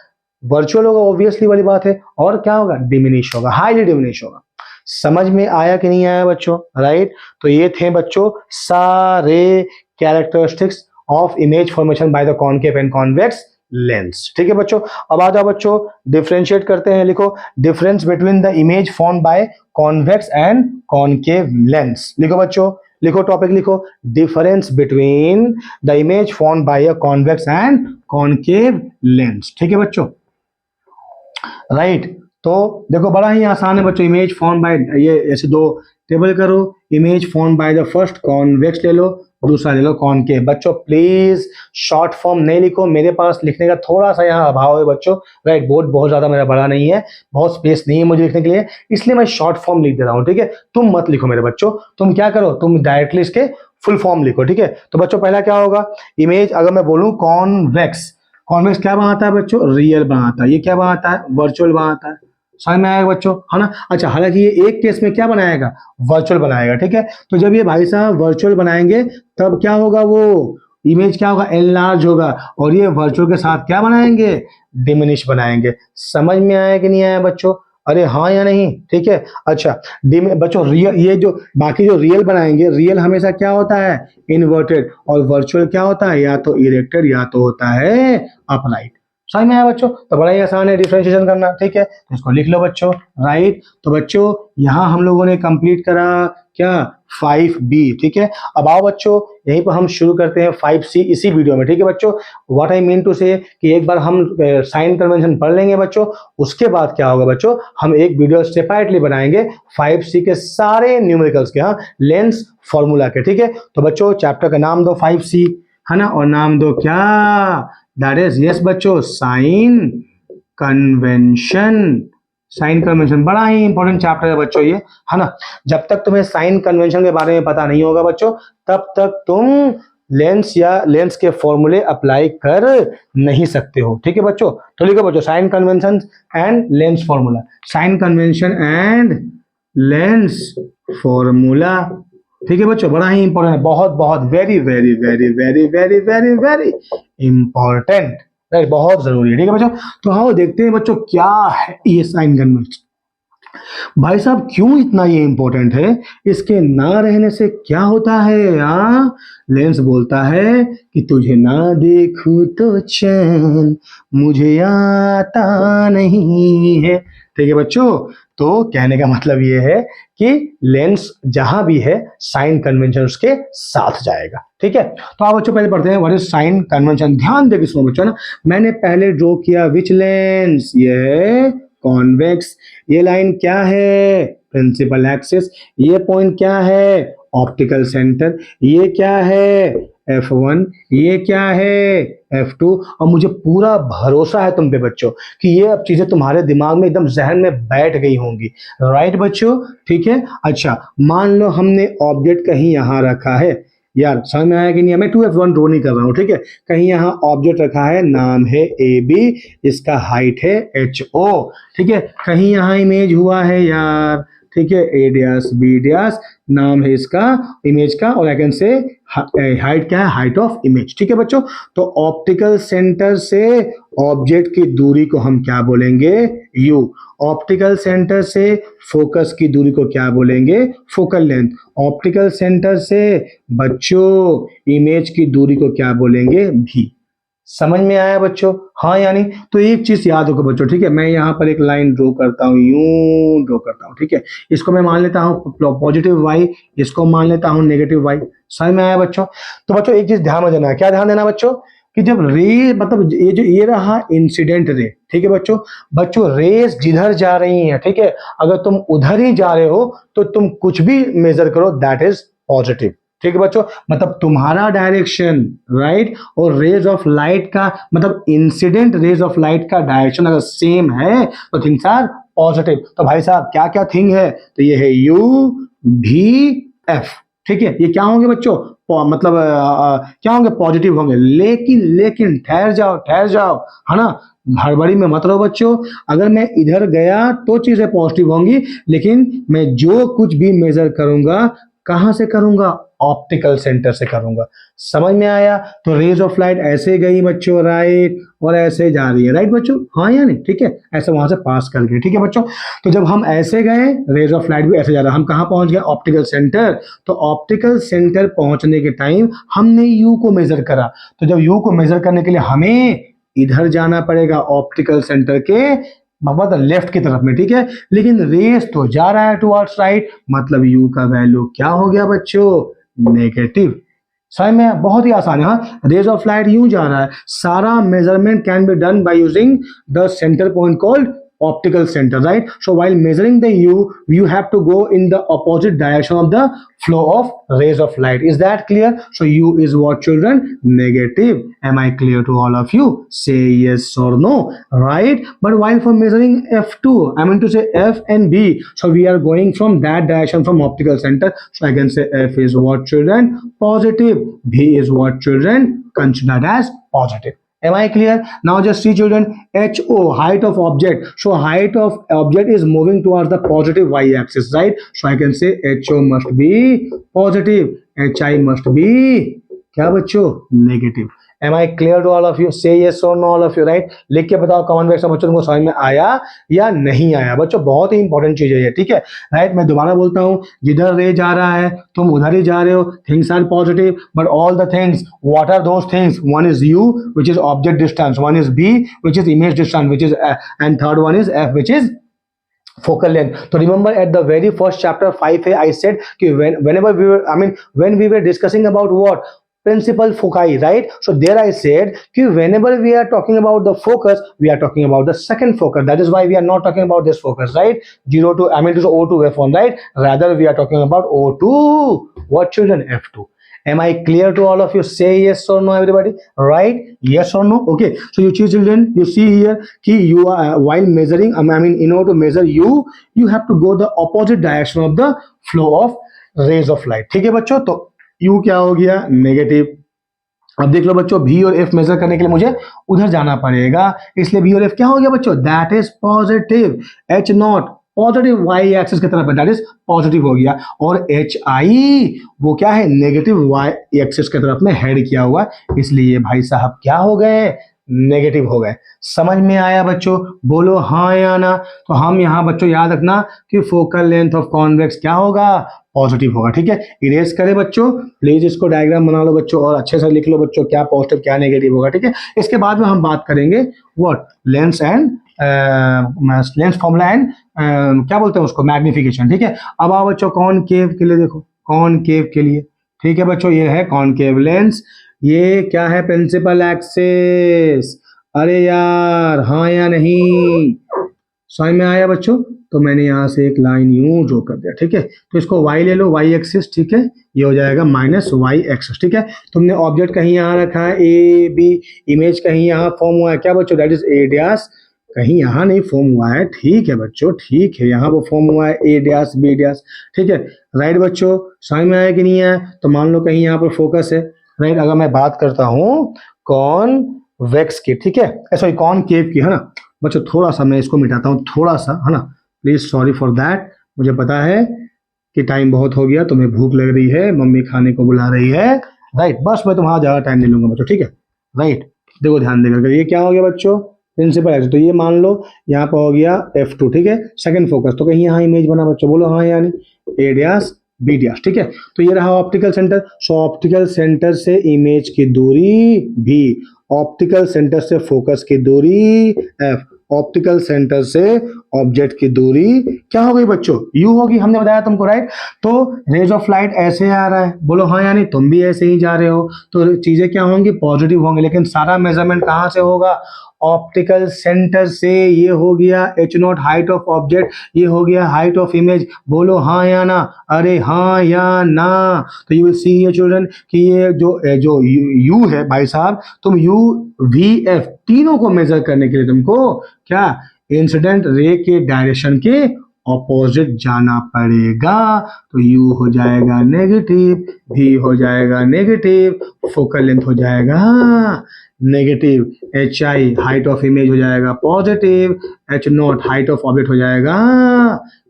Speaker 1: वर्चुअल होगा, ऑब्वियसली वाली बात है, और क्या होगा, डिमिनिश होगा, हाईली डिमिनिश होगा। समझ में आया कि नहीं आया बच्चों? राइट, तो ये थे बच्चों सारे characteristics of image formation by the concave and convex lens. ठीक है बच्चों, अब आ जाओ बच्चों डिफरेंशिएट करते हैं। लिखो difference between the image form by convex and concave lens. लिखो बच्चों, लिखो टॉपिक, लिखो difference between the image form by a convex and concave lens. ठीक है बच्चों, राइट। तो देखो बड़ा ही आसान है बच्चों, इमेज फॉर्म बाय, ये ऐसे दो टेबल करो, image form by the first convex ले लो, दूसरा ले लो कॉनकेव। बच्चों प्लीज शॉर्ट फॉर्म नहीं लिखो, मेरे पास लिखने का थोड़ा सा यहाँ अभाव है बच्चों। राइट, बोर्ड बहुत ज्यादा मेरा बड़ा नहीं है, बहुत स्पेस नहीं है मुझे लिखने के लिए, इसलिए मैं शॉर्ट फॉर्म लिख दे रहा हूँ। ठीक है, तुम मत लिखो मेरे बच्चों, तुम क्या करो, तुम डायरेक्टली इसके फुल फॉर्म लिखो। ठीक है, तो बच्चों पहला क्या होगा, इमेज अगर मैं बोलूँ कॉन्वेक्स, कॉन्वेक्स क्या बनाता है बच्चों, रियल बनाता है। ये क्या बनाता है, वर्चुअल बनाता है। समझ में आएगा बच्चों, है ना? अच्छा, हालांकि ये एक केस में क्या बनाएगा, वर्चुअल बनाएगा। ठीक है, तो जब ये भाई साहब वर्चुअल बनाएंगे तब क्या होगा, वो इमेज क्या होगा, एनलार्ज होगा, और ये वर्चुअल के साथ क्या बनाएंगे, डिमिनिश बनाएंगे। समझ में आया कि नहीं आया बच्चों? अरे हाँ या नहीं? ठीक है, अच्छा बच्चों रियल, ये जो बाकी जो रियल बनाएंगे, रियल हमेशा क्या होता है, इन्वर्टेड, और वर्चुअल क्या होता है, या तो इरेक्टेड या तो होता है अपराइट। समझ में आया बच्चों? तो बड़ा ही आसान है डिफरेंशिएशन करना। ठीक है, तो इसको लिख लो बच्चों, राइट। तो बच्चों यहाँ हम लोगों ने कंप्लीट करा क्या, 5B। ठीक है, अब आओ बच्चों यहीं पर हम शुरू करते हैं 5C इसी वीडियो में। ठीक है बच्चों, what I mean to say कि एक बार हम साइन कन्वेंशन पढ़ लेंगे बच्चों, उसके बाद क्या होगा बच्चों, हम एक वीडियो सेपरेटली बनाएंगे 5C के सारे न्यूमेरिकल्स के, हाँ, लेंस फॉर्मूला के। ठीक है, तो बच्चों चैप्टर का नाम दो 5C, है ना, और नाम दो क्या, दैट इज, यस बच्चों, साइन कन्वेंशन। साइन कन्वेंशन बड़ा ही इंपॉर्टेंट चैप्टर है बच्चों ये, है ना। जब तक तुम्हें साइन कन्वेंशन के बारे में पता नहीं होगा बच्चों, तब तक तुम लेंस या लेंस के फॉर्मूले अप्लाई कर नहीं सकते हो। ठीक है बच्चों, तो लिखो बच्चों sign convention and lens formula, sign convention and lens formula. ठीक है बच्चों, बड़ा ही इंपॉर्टेंट है, बहुत बहुत very very very very very very very important, right, बहुत जरूरी है। ठीक है बच्चों, तो हाँ देखते हैं बच्चों क्या है ये साइन कन्वेंशन। भाई साहब क्यों इतना ये इंपॉर्टेंट है, इसके ना रहने से क्या होता है, यहाँ लेंस बोलता है कि तुझे ना देखूं तो चैन मुझे आता नहीं है। ठीक है बच्चों, तो कहने का मतलब ये है कि लेंस जहां भी है साइन कन्वेंशन उसके साथ जाएगा। ठीक है, तो आप बच्चों पहले पढ़ते हैं व्हाट इज साइन कन्वेंशन। ध्यान देकर सुनो बच्चों ना, मैंने पहले ड्रॉ किया विच लेंस, ये कॉन्वेक्स, ये लाइन क्या है, प्रिंसिपल एक्सिस, ये पॉइंट क्या है, ऑप्टिकल सेंटर, ये क्या है, F1, ये क्या है, F2। और मुझे पूरा भरोसा है तुम पे बच्चों कि ये अब चीजें तुम्हारे दिमाग में एकदम जहन में बैठ गई होंगी, राइट बच्चों? ठीक है, अच्छा मान लो हमने ऑब्जेक्ट कहीं यहाँ रखा है, यार समझ में आया कि नहीं, मैं 2F1 ड्रॉ नहीं कर रहा हूँ। ठीक है, कहीं यहाँ ऑब्जेक्ट रखा है, नाम है AB, इसका हाइट है HO। ठीक है, कहीं यहाँ इमेज हुआ है यार, ठीक है, A डैश B डैश, नाम है इसका इमेज का, और आई कैन से हाइट क्या है, हाइट ऑफ इमेज। ठीक है बच्चों, तो ऑप्टिकल सेंटर से ऑब्जेक्ट की दूरी को हम क्या बोलेंगे, U। ऑप्टिकल सेंटर से फोकस की दूरी को क्या बोलेंगे, फोकल लेंथ। ऑप्टिकल सेंटर से बच्चों इमेज की दूरी को क्या बोलेंगे, V। समझ में आया बच्चों, हाँ यानी? तो एक चीज याद होगा बच्चों, ठीक है, मैं यहाँ पर एक लाइन ड्रॉ करता हूँ, यूं ड्रॉ करता हूँ। ठीक है, इसको मैं मान लेता हूँ पॉजिटिव y, इसको मान लेता हूँ नेगेटिव y। समझ में आया बच्चों? तो बच्चों एक चीज ध्यान में देना है, क्या ध्यान देना बच्चों, कि जब रे मतलब ये जो ये रहा इंसिडेंट रे, ठीक है बच्चों, बच्चों रेस जिधर जा रही हैं, ठीक है, अगर तुम उधर ही जा रहे हो तो तुम कुछ भी मेजर करो दैट इज पॉजिटिव। ठीक है बच्चों, मतलब तुम्हारा डायरेक्शन, राइट, और रेज ऑफ लाइट का मतलब इंसिडेंट रेज ऑफ लाइट का डायरेक्शन अगर सेम है तो थिंग्स आर पॉजिटिव। तो भाई साहब क्या क्या थिंग है, तो ये है UV/F। ठीक है, ये क्या होंगे बच्चों, मतलब क्या होंगे, पॉजिटिव होंगे। लेकिन लेकिन ठहर जाओ ठहर जाओ, है ना, हड़बड़ी में मत रहो बच्चों, अगर मैं इधर गया तो चीजें पॉजिटिव होंगी, लेकिन मैं जो कुछ भी मेजर करूंगा कहां से करूंगा? ऑप्टिकल सेंटर से करूंगा। समझ में आया? तो रेज ऑफ लाइट ऐसे गई बच्चों राइट, और ऐसे जा रही है राइट बच्चों, हाँ या नहीं? ठीक है, ऐसे वहां से पास कर गए। ठीक है बच्चों, तो जब हम ऐसे गए रेज ऑफ लाइट भी ऐसे जा रहा, हम कहां पहुंच गए? Optical centre. तो ऑप्टिकल सेंटर पहुंचने के टाइम हमने यू को मेजर करा, तो जब यू को मेजर करने के लिए हमें इधर जाना पड़ेगा ऑप्टिकल सेंटर के मतलब लेफ्ट की तरफ में। ठीक है, लेकिन रेस तो जा रहा है टुवर्ड्स राइट, मतलब यू का वैल्यू क्या हो गया बच्चों? नेगेटिव। समझ में? बहुत ही आसान है। हाँ, रेज ऑफ लाइट यूं जा रहा है, सारा measurement can be done by using the centre point called optical center, right? So while measuring the u, you have to go in the opposite direction of the flow of rays of light. Is that clear? So u is what, children? Negative. Am I clear to all of you? Say yes or no, right? But while for measuring f2, I mean to say f and b, so we are going from that direction from optical center, so I can say f is what, children? Positive. B is what, children? Considered as positive. Am I clear? Now just see children, HO, height of object. So height of object is moving towards the positive y axis, right? So I can say HO must be positive, HI must be क्या बच्चों? Negative. Am I clear to all of you? Say yes or no all of you, right? लिख के बताओ comment box में बच्चों, तुमको समझ में आया या नहीं आया? बच्चों बहुत ही इंपॉर्टेंट चीज है ये, ठीक है राइट? मैं दोबारा बोलता हूँ, जिधर रे जा रहा है तुम उधर ही जा रहे हो, things are positive, but all the things, what are those things? One is u which is object distance, one is v which is image distance, which is and third one is f which is focal length. So remember at the very first chapter 5a I said whenever we were, I mean when we were discussing about what? Principal foci, right? So there I said whenever we are talking about the focus, we are talking about the second focus. That is why we are not talking about this focus, right? 0 to, I mean to say O2 F1, right? Rather we are talking about O2, what children? F2. Am I clear to all of you? Say yes or no everybody, right? Yes or no? Okay, so you children, you see here कि you are while measuring, I mean in order to measure you have to go the opposite direction of the flow of rays of light. ठीक है बच्चों, तो u क्या हो गया? Negative. अब देख लो बच्चों, v और f मेजर करने के लिए मुझे उधर जाना पड़ेगा, इसलिए v और f क्या हो गया बच्चों? That is positive. h not positive y axis की तरफ है, दैट इज पॉजिटिव हो गया, और एच आई वो क्या है? नेगेटिव वाई एक्सिस की तरफ में हेड किया हुआ, इसलिए भाई साहब क्या हो गए? नेगेटिव हो गए। समझ में आया बच्चों? बोलो हाँ या ना। तो हम यहाँ बच्चों याद रखना कि फोकल लेंथ ऑफ कॉन्वेक्स क्या होगा? पॉजिटिव होगा। ठीक है, इरेज करें बच्चों, प्लीज इसको डायग्राम बना लो बच्चों और अच्छे से लिख लो बच्चों क्या पॉजिटिव क्या नेगेटिव होगा। ठीक है, इसके बाद में हम बात करेंगे what? Lens and lens formula and क्या बोलते हैं उसको? मैग्निफिकेशन। ठीक है, अब आओ बच्चों कॉनकेव के लिए, देखो कॉनकेव के लिए, ठीक है बच्चों, ये है कॉनकेव लेंस, ये क्या है? Principal axis. अरे यार हाँ या नहीं? समझ में आया बच्चों? तो मैंने यहाँ से एक लाइन यूं ड्रॉ कर दिया। ठीक है, तो इसको y ले लो, y एक्सिस, ठीक है, ये हो जाएगा माइनस y एक्सिस। ठीक है, तुमने ऑब्जेक्ट कहीं यहाँ रखा है ए बी, इमेज कहीं यहाँ फॉर्म हुआ है क्या बच्चों? दैट इज ए डैश, कहीं यहाँ नहीं फॉर्म हुआ है। ठीक है बच्चों, ठीक है, यहाँ पर फॉर्म हुआ है ए डैश बी डैश। ठीक है राइट बच्चों, समझ में आया कि नहीं आया? तो मान लो कहीं यहाँ पर फोकस है राइट। अगर मैं बात करता हूँ कॉनवेक्स की, ठीक है, सॉरी कॉनकेव की, है ना बच्चों, थोड़ा सा मैं इसको मिटाता हूँ थोड़ा सा, है ना, प्लीज सॉरी फॉर दैट। मुझे पता है कि टाइम बहुत हो गया, तुम्हें भूख लग रही है, मम्मी खाने को बुला रही है राइट, बस मैं तुम्हारा ज्यादा टाइम नहीं लूंगा बच्चों। ठीक है राइट, देखो ध्यान देकर, ये क्या हो गया बच्चों? Principal axis. तो ये मान लो यहाँ पर हो गया F2, ठीक है, सेकंड फोकस, तो कहीं यहाँ इमेज बना बच्चों, बोलो हाँ यानी ए डैश बी डैश। ठीक है, तो ये रहा ऑप्टिकल सेंटर। सो ऑप्टिकल सेंटर से इमेज की दूरी भी, ऑप्टिकल सेंटर से फोकस की दूरी एफ, ऑप्टिकल सेंटर से ऑब्जेक्ट की दूरी क्या हो गई बच्चों? यू होगी, हमने बताया तुमको राइट। तो रेज ऑफ लाइट ऐसे आ रहा है, बोलो हाँ यानी तुम भी ऐसे ही जा रहे हो, तो चीजें क्या होंगी? पॉजिटिव होंगी, लेकिन सारा मेजरमेंट कहाँ से होगा? ऑप्टिकल सेंटर से। ये हो गया H not height of object, ये हो गया हाइट ऑफ इमेज, बोलो हाँ या ना? अरे हाँ या ना? तो you will see here children कि ये जो यू है भाई साहब, तुम यू वी एफ तीनों को मेजर करने के लिए तुमको क्या? इंसिडेंट रे के डायरेक्शन के ऑपोजिट जाना पड़ेगा। तो यू हो जाएगा नेगेटिव, भी हो जाएगा नेगेटिव, फोकल लेंथ हो जाएगा negative, H I height of image हो जाएगा positive, H not height of object हो जाएगा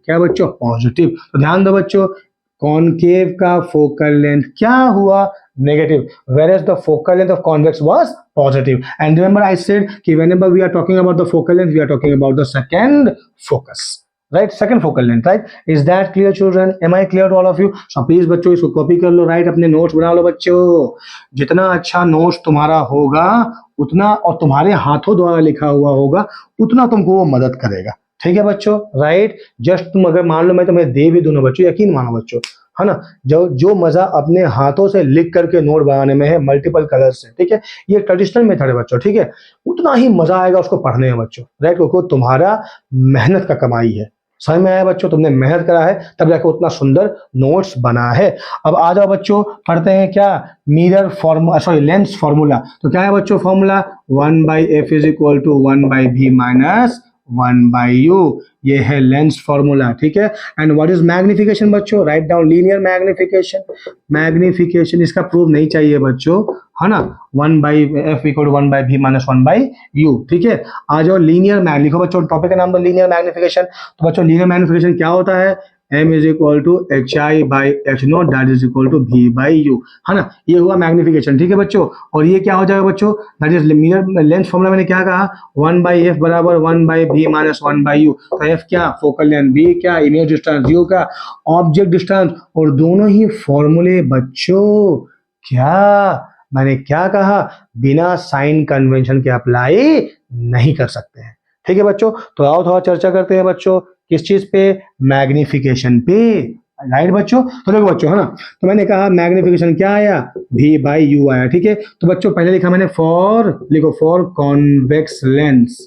Speaker 1: क्या बच्चों? पॉजिटिव। तो ध्यान दो बच्चों, कॉनकेव का फोकल लेंथ क्या हुआ, negative, whereas the focal length of convex was positive. And remember I said कि whenever we are talking about the focal length, we are talking about the second focus, right? Second focal length, right? Is that clear children? Am I clear to all of you? So please बच्चों इसको copy कर लो, right, अपने notes बना लो बच्चों। जितना अच्छा notes तुम्हारा होगा उतना, और तुम्हारे हाथों द्वारा लिखा हुआ होगा उतना तुमको वो मदद करेगा, ठीक है बच्चों, राइट। जस्ट तुम अगर मान लो मैं तुम्हें दे भी दूं ना बच्चों, यकीन मानो बच्चों, है ना, जो मजा अपने हाथों से लिख करके नोट बनाने में है मल्टीपल कलर से, ठीक है, ये ट्रेडिशनल मेथड है बच्चों, ठीक है, उतना ही मजा आएगा उसको पढ़ने में बच्चों, राइट, क्योंकि तुम्हारा मेहनत का कमाई है। समझ में आया बच्चों, तुमने मेहनत करा है तब जाके उतना सुंदर नोट्स बना है। अब आ जाओ बच्चों, पढ़ते हैं क्या, mirror formula, sorry lens formula. तो क्या है बच्चों formula, 1/f is equal to 1/v minus 1/u, ये है लेंस फॉर्मूला, ठीक है। एंड व्हाट इज मैग्निफिकेशन बच्चों, write down linear magnification. Magnification इसका प्रूफ नहीं चाहिए बच्चों, है ना, 1/f equal to 1/v minus 1/u, ठीक है। आ जाओ लीनियर मैग, लिखो बच्चों, टॉपिक का नाम तो लीनियर मैग्निफिकेशन। तो बच्चों लीनियर मैग्निफिकेशन क्या होता है, m is equal to hi/h0 that is equal to v/u, है ना, ये हुआ मैग्निफिकेशन, ठीक है बच्चों। और ये क्या हो जाएगा बच्चों, that is mirror lens formula, मैंने क्या कहा, 1/f बराबर 1/v माइनस 1/u। तो f क्या, फोकल लेंथ, b क्या, इमेज डिस्टेंस, u क्या, ऑब्जेक्ट डिस्टेंस। और दोनों ही फॉर्मूले बच्चों क्या, मैंने क्या कहा, बिना साइन कन्वेंशन के अप्लाई नहीं कर सकते हैं, ठीक है बच्चों। तो आओ थोड़ा चर्चा करते हैं बच्चों, किस चीज पे, मैग्निफिकेशन पे, राइट बच्चों। तो देखो बच्चों, है ना, तो मैंने कहा मैग्निफिकेशन क्या आया, v/u आया, ठीक है। तो बच्चों पहले लिखा मैंने फॉर, लिखो फॉर कॉन्वेक्स लेंस,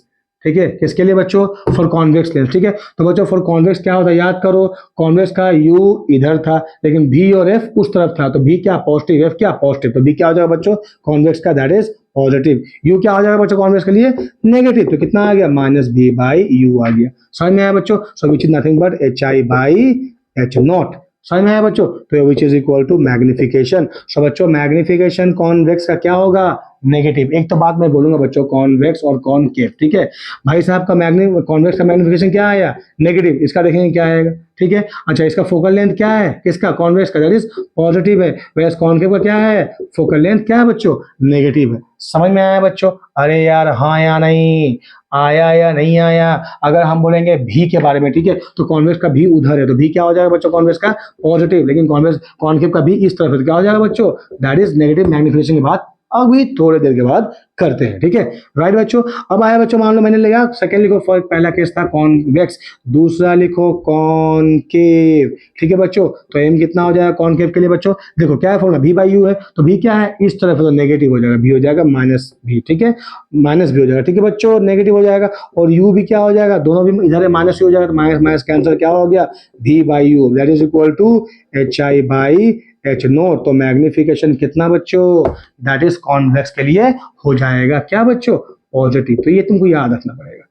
Speaker 1: ठीक है, किसके लिए बच्चों, फॉर कॉन्वेक्स लेंस, ठीक है। तो बच्चों फॉर कॉन्वेक्स क्या होता है, याद करो, कॉन्वेक्स का u इधर था लेकिन v और f उस तरफ था, तो v क्या, पॉजिटिव, f क्या, पॉजिटिव, तो v क्या हो जाएगा बच्चों, कॉन्वेक्स का दैट इज पॉजिटिव, u क्या हो जाएगा बच्चों कॉन्वेक्स के लिए, नेगेटिव, तो कितना आ गया, माइनस v/u आ गया। समझ में आया बच्चों, so which is nothing but hi/h0, समझ में आया बच्चों। तो which is equal to magnification. So बच्चों मैग्निफिकेशन कॉन्वेक्स का क्या होगा, नेगेटिव। एक तो बात मैं बोलूंगा बच्चों, कॉन्वेक्स और कॉनकेव, ठीक है, भाई साहब का कॉन्वेक्स का मैग्निफिकेशन क्या आया, नेगेटिव, इसका देखेंगे क्या आएगा, ठीक है। अच्छा इसका फोकल लेंथ क्या है, किसका, कॉन्वेक्स का, दैट इज पॉजिटिव है, वैसे कॉनकेव का क्या है, फोकल लेंथ क्या है बच्चों, नेगेटिव है। समझ में आया बच्चों, अरे यार हाँ या नहीं, आया या नहीं आया। अगर हम बोलेंगे भी के बारे में, ठीक है, तो कॉन्वेक्स का भी उधर है, तो भी क्या हो जाएगा बच्चों, कॉन्वेक्स का पॉजिटिव, लेकिन कॉन्वेक्स कॉनकेव का भी इस तरफ है, तो क्या हो जाएगा बच्चों, दैट इज नेगेटिव। मैग्निफिकेशन की बात अभी थोड़ी देर के बाद करते हैं, ठीक है, राइट बच्चों। अब आया बच्चों, मान लो मैंने लिया सेकंड, लिखो फॉर, पहला केस था कॉन्वेक्स, दूसरा लिखो कॉनकेव, ठीक है बच्चों। तो एम कितना हो जाएगा कॉनकेव के लिए बच्चों, देखो क्या है फॉर्मूला, v/u है, तो v क्या है, इस तरफ है तो नेगेटिव हो जाएगा, v हो जाएगा माइनस v, ठीक है, माइनस v हो जाएगा, ठीक है बच्चों, नेगेटिव हो जाएगा। और u भी क्या हो जाएगा, दोनों भी इधर है, माइनस हो जाएगा, तो माइनस माइनस कैंसिल, क्या हो गया, v/u that is equal to hi/h0। तो मैग्निफिकेशन कितना बच्चों, दैट इज कॉन्वेक्स के लिए हो जाएगा क्या बच्चों, पॉजिटिव। तो ये तुमको याद रखना पड़ेगा,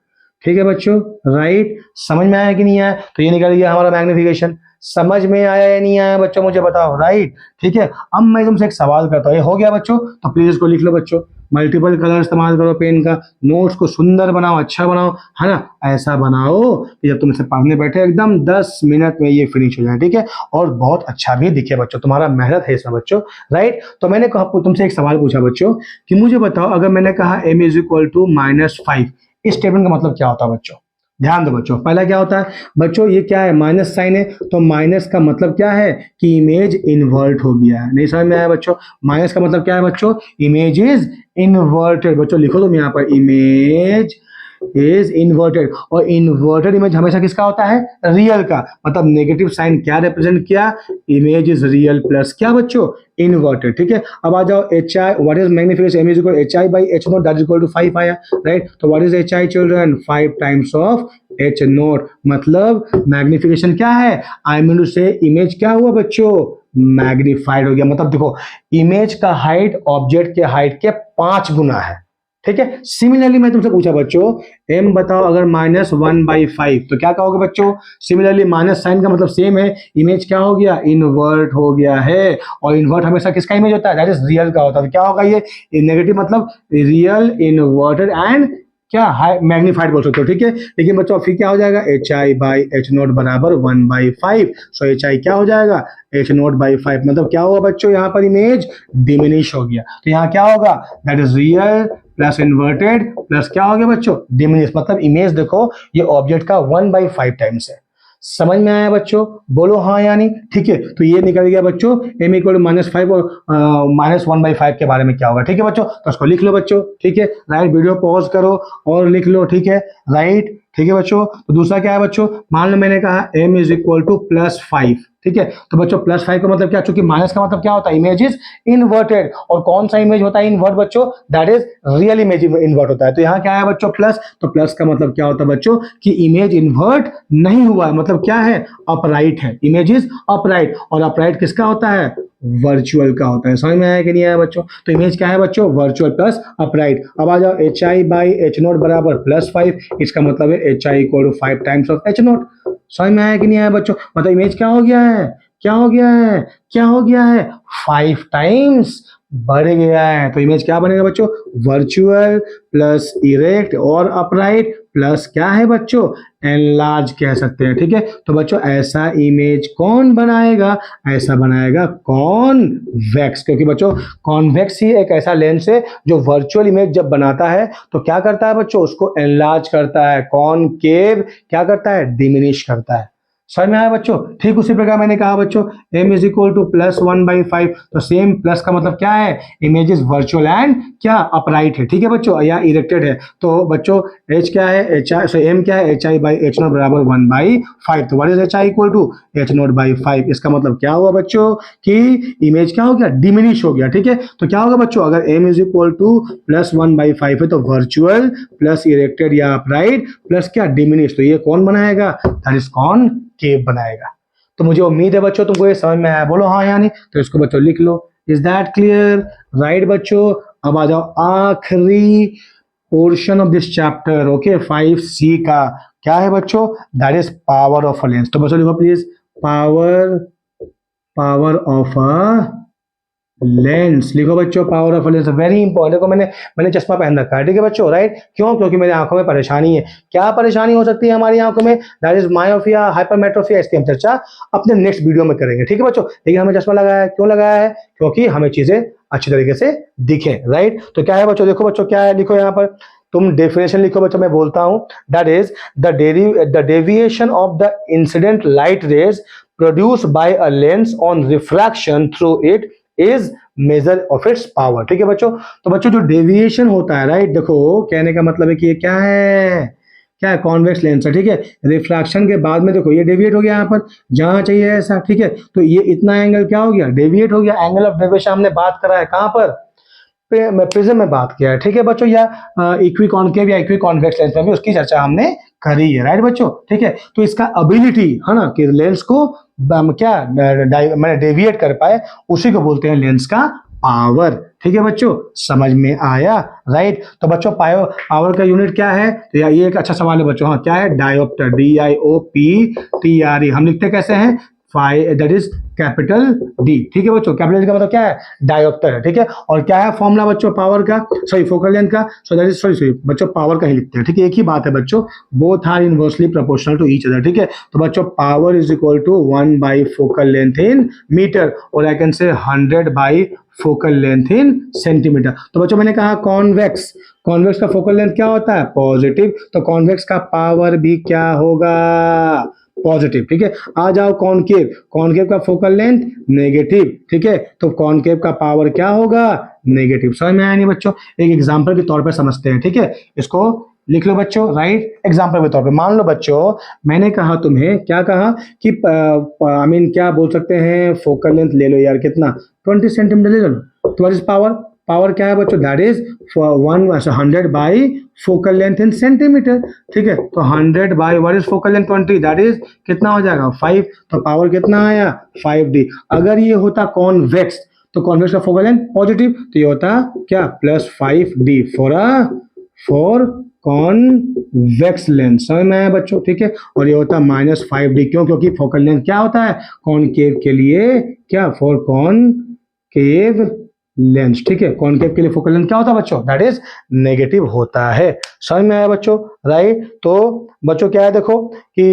Speaker 1: ठीक है बच्चों, राइट। समझ में आया कि नहीं आया, तो ये निकल गया हमारा मैग्निफिकेशन। समझ में आया या नहीं आया बच्चों, मुझे बताओ, राइट, ठीक है। अब मैं तुमसे एक सवाल करता हूँ, ये हो गया बच्चों, तो प्लीज इसको लिख लो बच्चों, मल्टीपल कलर इस्तेमाल करो पेन का, नोट्स को सुंदर बनाओ, अच्छा बनाओ, है ना, ऐसा बनाओ कि जब तुम इसे पढ़ने बैठे एकदम 10 मिनट में ये फिनिश हो जाए, ठीक है, और बहुत अच्छा भी दिखे बच्चों, तुम्हारा मेहनत है इसमें बच्चों, राइट। तो मैंने कहा तुमसे एक सवाल पूछा बच्चों कि मुझे बताओ, अगर मैंने कहा m इज इक्वल टू -5, इस स्टेटमेंट का मतलब क्या होता है बच्चों, ध्यान दो बच्चों। पहला क्या होता है बच्चों, ये क्या है, माइनस साइन है, तो माइनस का मतलब क्या है कि इमेज इन्वर्ट हो गया है, नहीं समझ में आया बच्चों, माइनस का मतलब क्या है बच्चों, इमेज इज इन्वर्टेड। बच्चों लिखो तुम यहाँ पर, इमेज इज इन्वर्टेड, और इन्वर्टेड इमेज हमेशा किसका होता है, रियल का, मतलब नेगेटिव साइन क्या रिप्रेजेंट किया, इमेज इज रियल प्लस क्या बच्चों, इन्वर्टेड, ठीक है। अब आ जाओ hi, what is magnification, m is equal hi/h0 that is equal to 5 आया, राइट। तो what is hi children, 5 times of h0, मतलब मैग्निफिकेशन क्या है, I mean to say image क्या हुआ बच्चों, मैग्निफाइड हो गया। मतलब देखो, इमेज का हाइट ऑब्जेक्ट के हाइट के 5 गुना है, ठीक है। सिमिलरली मैं तुमसे पूछा बच्चों, m बताओ अगर -1/5, तो क्या कहोगे बच्चों, सिमिलरली माइनस साइन का मतलब सेम है, इमेज क्या हो गया, इन्वर्ट हो गया है, और इन्वर्ट हमेशा किसका इमेज होता है, दैट इज रियल का होता है। तो क्या होगा ये नेगेटिव, मतलब रियल इन्वर्टेड एंड क्या हाई मैग्नीफाइड बोल सकते हो, ठीक है। लेकिन बच्चों फिर क्या हो जाएगा, H i by h naught बराबर 1/5। सो एच आई क्या हो जाएगा, एच नोट बाई 5। मतलब क्या हुआ बच्चों, यहाँ पर इमेज डिमिनिश हो गया। तो यहाँ क्या होगा, that is real plus inverted plus क्या हो गया बच्चों, डिमिनिश। मतलब इमेज देखो ये ऑब्जेक्ट का 1/5 टाइम्स है। समझ में आया बच्चों, बोलो हाँ या नहीं, ठीक है। तो ये निकल गया बच्चों m इक्वल टू -5 और -1/5 के बारे में क्या होगा, ठीक है बच्चों। तो उसको लिख लो बच्चों, ठीक है। राइट, वीडियो पॉज करो और लिख लो, ठीक है। राइट, ठीक है बच्चों। तो दूसरा क्या है बच्चों, मान लो मैंने कहा m इज इक्वल टू +5, ठीक है। तो बच्चों +5 का मतलब क्या, चूंकि माइनस का मतलब क्या होता है, इमेज इज इन्वर्टेड। और कौन सा इमेज होता है इन्वर्ट बच्चों, that is real image invert होता है। तो यहाँ क्या है बच्चों प्लस, तो प्लस का मतलब क्या होता है बच्चों कि इमेज इन्वर्ट नहीं हुआ है, मतलब क्या है, अपराइट है, इमेज इज अपराइट। और अपराइट किसका होता है, वर्चुअल का होता है। समझ में आया कि नहीं आया बच्चों। तो इमेज क्या है बच्चों, वर्चुअल प्लस अपराइट। अब आ जाओ h i by h naught बराबर +5, इसका मतलब है h i equal to 5 times of h naught. समझ में आया कि नहीं आया बच्चों। मतलब इमेज क्या हो गया है, क्या हो गया है, क्या हो गया है, 5 टाइम्स बढ़ गया है। तो इमेज क्या बनेगा बच्चों, वर्चुअल प्लस इरेक्ट और अपराइट प्लस क्या है बच्चों, एनलार्ज कह सकते हैं, ठीक है। तो बच्चों ऐसा इमेज कौन बनाएगा, ऐसा बनाएगा कॉन्वेक्स, क्योंकि बच्चों कॉन्वेक्स ही एक ऐसा लेंस है जो वर्चुअल इमेज जब बनाता है तो क्या करता है बच्चों, उसको एनलार्ज करता है। कॉनकेव क्या करता है, डिमिनिश करता है। समझ में आया बच्चों। ठीक उसी प्रकार मैंने कहा बच्चों m इज इक्वल टू +1/5, तो सेम प्लस का मतलब क्या है, इमेज इज वर्चुअल एंड क्या अपराइट है, ठीक है बच्चों, या इरेक्टेड है। तो बच्चों h क्या है, एच आई, सो m क्या है, h i by h naught बराबर 1/5। तो what is h i equal to h naught by 5। इसका मतलब क्या हुआ बच्चों कि इमेज क्या हो गया, डिमिनिश हो गया, ठीक है। तो क्या होगा बच्चों, अगर m इज इक्वल टू +1/5 है तो वर्चुअल प्लस इरेक्टेड या अपराइट प्लस क्या, डिमिनिश। तो ये कौन बनाएगा, दैट इज कौन केव बनाएगा। तो मुझे उम्मीद है बच्चों तुमको ये समझ में आया, बोलो हाँ या नहीं। तो इसको बच्चों लिख लो, इज दैट क्लियर, राइट बच्चों। अब आ जाओ आखिरी portion of this chapter, okay 5C का क्या है बच्चों, that is power of a lens. तो बच्चों लिखो please, power power of a lens, लिखो बच्चों power of lens, very important. देखो मैंने चश्मा पहन रखा है, ठीक है बच्चों, राइट। क्यों, क्योंकि मेरी आंखों में परेशानी है। क्या परेशानी हो सकती है हमारी आंखों में, दैट इज मायोपिया, हाइपरमेट्रोपिया। इसकी हम चर्चा अपने नेक्स्ट वीडियो में करेंगे, ठीक है बच्चों। लेकिन हमें चश्मा लगाया है, क्यों लगाया है, क्योंकि हमें चीजें अच्छी तरीके से दिखें, राइट। तो क्या है बच्चों, देखो बच्चों क्या है, लिखो यहाँ पर तुम डेफिनेशन लिखो बच्चों, मैं बोलता हूं, that is the deviation of the incident light rays produced by a lens on refraction through it is measure of its power, ठीक है बच्चों। तो बच्चों जो डेविएशन होता है, राइट, देखो कहने का मतलब है कि ये क्या है, क्या है, कॉन्वेक्स लेंस है, ठीक है। रिफ्रैक्शन के बाद में देखो ये डेविएट हो गया यहाँ पर, जहां चाहिए ऐसा, ठीक है। तो ये इतना एंगल क्या हो गया, डेविएट हो गया। एंगल ऑफ डेविएशन हमने बात करा है कहां पर, प्रिज्म में बात किया है, ठीक है बच्चों। या इक्वी कॉन्केव या इक्वी कॉन्वेक्स लेंस में भी उसकी चर्चा हमने करी है, राइट बच्चों, ठीक है। तो इसका एबिलिटी है ना कि लेंस को क्या मैंने डेविएट कर पाए, उसी को बोलते हैं लेंस का पावर, ठीक है बच्चों। समझ में आया, राइट। तो बच्चों पावर का यूनिट क्या है, तो ये एक अच्छा सवाल है बच्चों। हाँ क्या है, डायोप्टर, DIOPTRE। हम लिखते कैसे हैं, दैट इज कैपिटल D, ठीक है बच्चों। कैपिटल D का मतलब क्या है, डायोप्टर है, ठीक है। और क्या है फॉर्मूला बच्चों पावर का, सॉरी फोकल लेंथ का, सो दैट इज सॉरी बच्चों पावर का ही लिखते हैं, ठीक है। एक ही बात है बच्चों, both are inversely proportional to each other, ठीक है। तो बच्चों power is equal to 1 by focal length in metre, और I can say 100 by focal length in centimetre. तो बच्चों मैंने कहा कॉन्वेक्स, कॉन्वेक्स का फोकल लेंथ क्या होता है, पॉजिटिव। तो कॉन्वेक्स का पावर भी क्या होगा, पॉजिटिव, ठीक है। आ जाओ कॉनकेव, कॉनकेव का फोकल लेंथ नेगेटिव, ठीक है। तो कॉनकेव का पावर क्या होगा, नेगेटिव। समझ में आया नहीं बच्चों, एक एग्जांपल के तौर पे समझते हैं, ठीक है। इसको लिख लो बच्चों, राइट। एग्जांपल के तौर पे मान लो बच्चों मैंने कहा तुम्हें, क्या कहा कि आई मीन क्या बोल सकते हैं, फोकल लेंथ ले लो यार, कितना 20 सेंटीमीटर ले लो। तो व्हाट इज पावर, पावर क्या है बच्चों, that is 100 by focal length in centimetre, ठीक है। तो 100 by what is focal length 20, that is कितना हो जाएगा 5। तो पावर कितना आया 5D। अगर ये होता कॉन्वेक्स, तो कॉन्वेक्स का फोकल लेंथ पॉजिटिव, तो ये होता क्या +5D फॉर कॉन्वेक्स लेंस। समझ में आया बच्चों, ठीक है। और ये होता -5D, क्यों, क्योंकि फोकल लेंथ क्या होता है कॉनकेव के लिए, क्या, फॉर कॉनकेव लेंस, ठीक है। कॉनकेव के लिए फोकल लेंथ क्या होता है बच्चों? दैट इज नेगेटिव होता है। समझ में आया बच्चों? राइट। तो बच्चों क्या है, देखो कि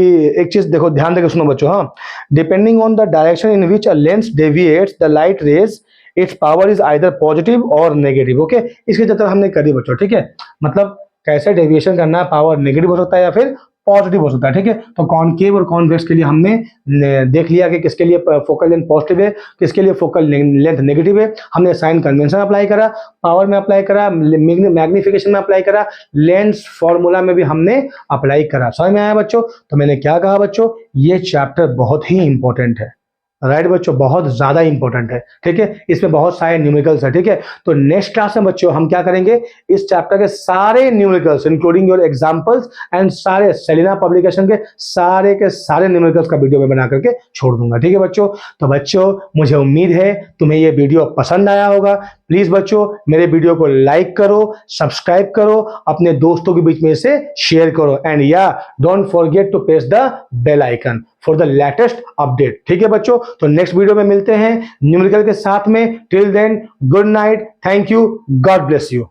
Speaker 1: एक चीज देखो, ध्यान देकर सुनो बच्चों। हाँ, depending on the direction in which a lens deviates the light rays, it's power is either positive और नेगेटिव। ओके, इसकी चर्चा हमने करी बच्चों, ठीक है। मतलब कैसे डेविएशन करना है, पावर नेगेटिव हो सकता है या फिर पॉजिटिव हो सकता है, ठीक है। तो कॉनकेव और कॉन्वेक्स के लिए हमने देख लिया कि किसके लिए फोकल लेंथ पॉजिटिव है, किसके लिए फोकल लेंथ नेगेटिव है। हमने साइन कन्वेंशन अप्लाई करा, पावर में अप्लाई करा, मैग्निफिकेशन में अप्लाई करा, लेंस फॉर्मूला में भी हमने अप्लाई करा। समझ में आया बच्चों? तो मैंने क्या कहा बच्चों, ये चैप्टर बहुत ही इंपॉर्टेंट है। राइट बच्चों, बहुत ज्यादा इंपॉर्टेंट है, ठीक है। इसमें बहुत सारे न्यूमेरिकल्स है, ठीक है। तो नेक्स्ट क्लास में बच्चों हम क्या करेंगे, इस चैप्टर के सारे numericals including your examples and सारे सेलिना पब्लिकेशन के सारे न्यूमेरिकल्स का वीडियो में बना करके छोड़ दूंगा, ठीक है बच्चों। तो बच्चों, मुझे उम्मीद है तुम्हें ये वीडियो पसंद आया होगा। प्लीज बच्चों, मेरे वीडियो को लाइक करो, सब्सक्राइब करो, अपने दोस्तों के बीच में इसे शेयर करो, एंड या don't forget to press the bell icon for the latest update, ठीक है बच्चों। तो नेक्स्ट वीडियो में मिलते हैं न्यूमेरिकल के साथ में। Till then, good night, thank you, God bless you.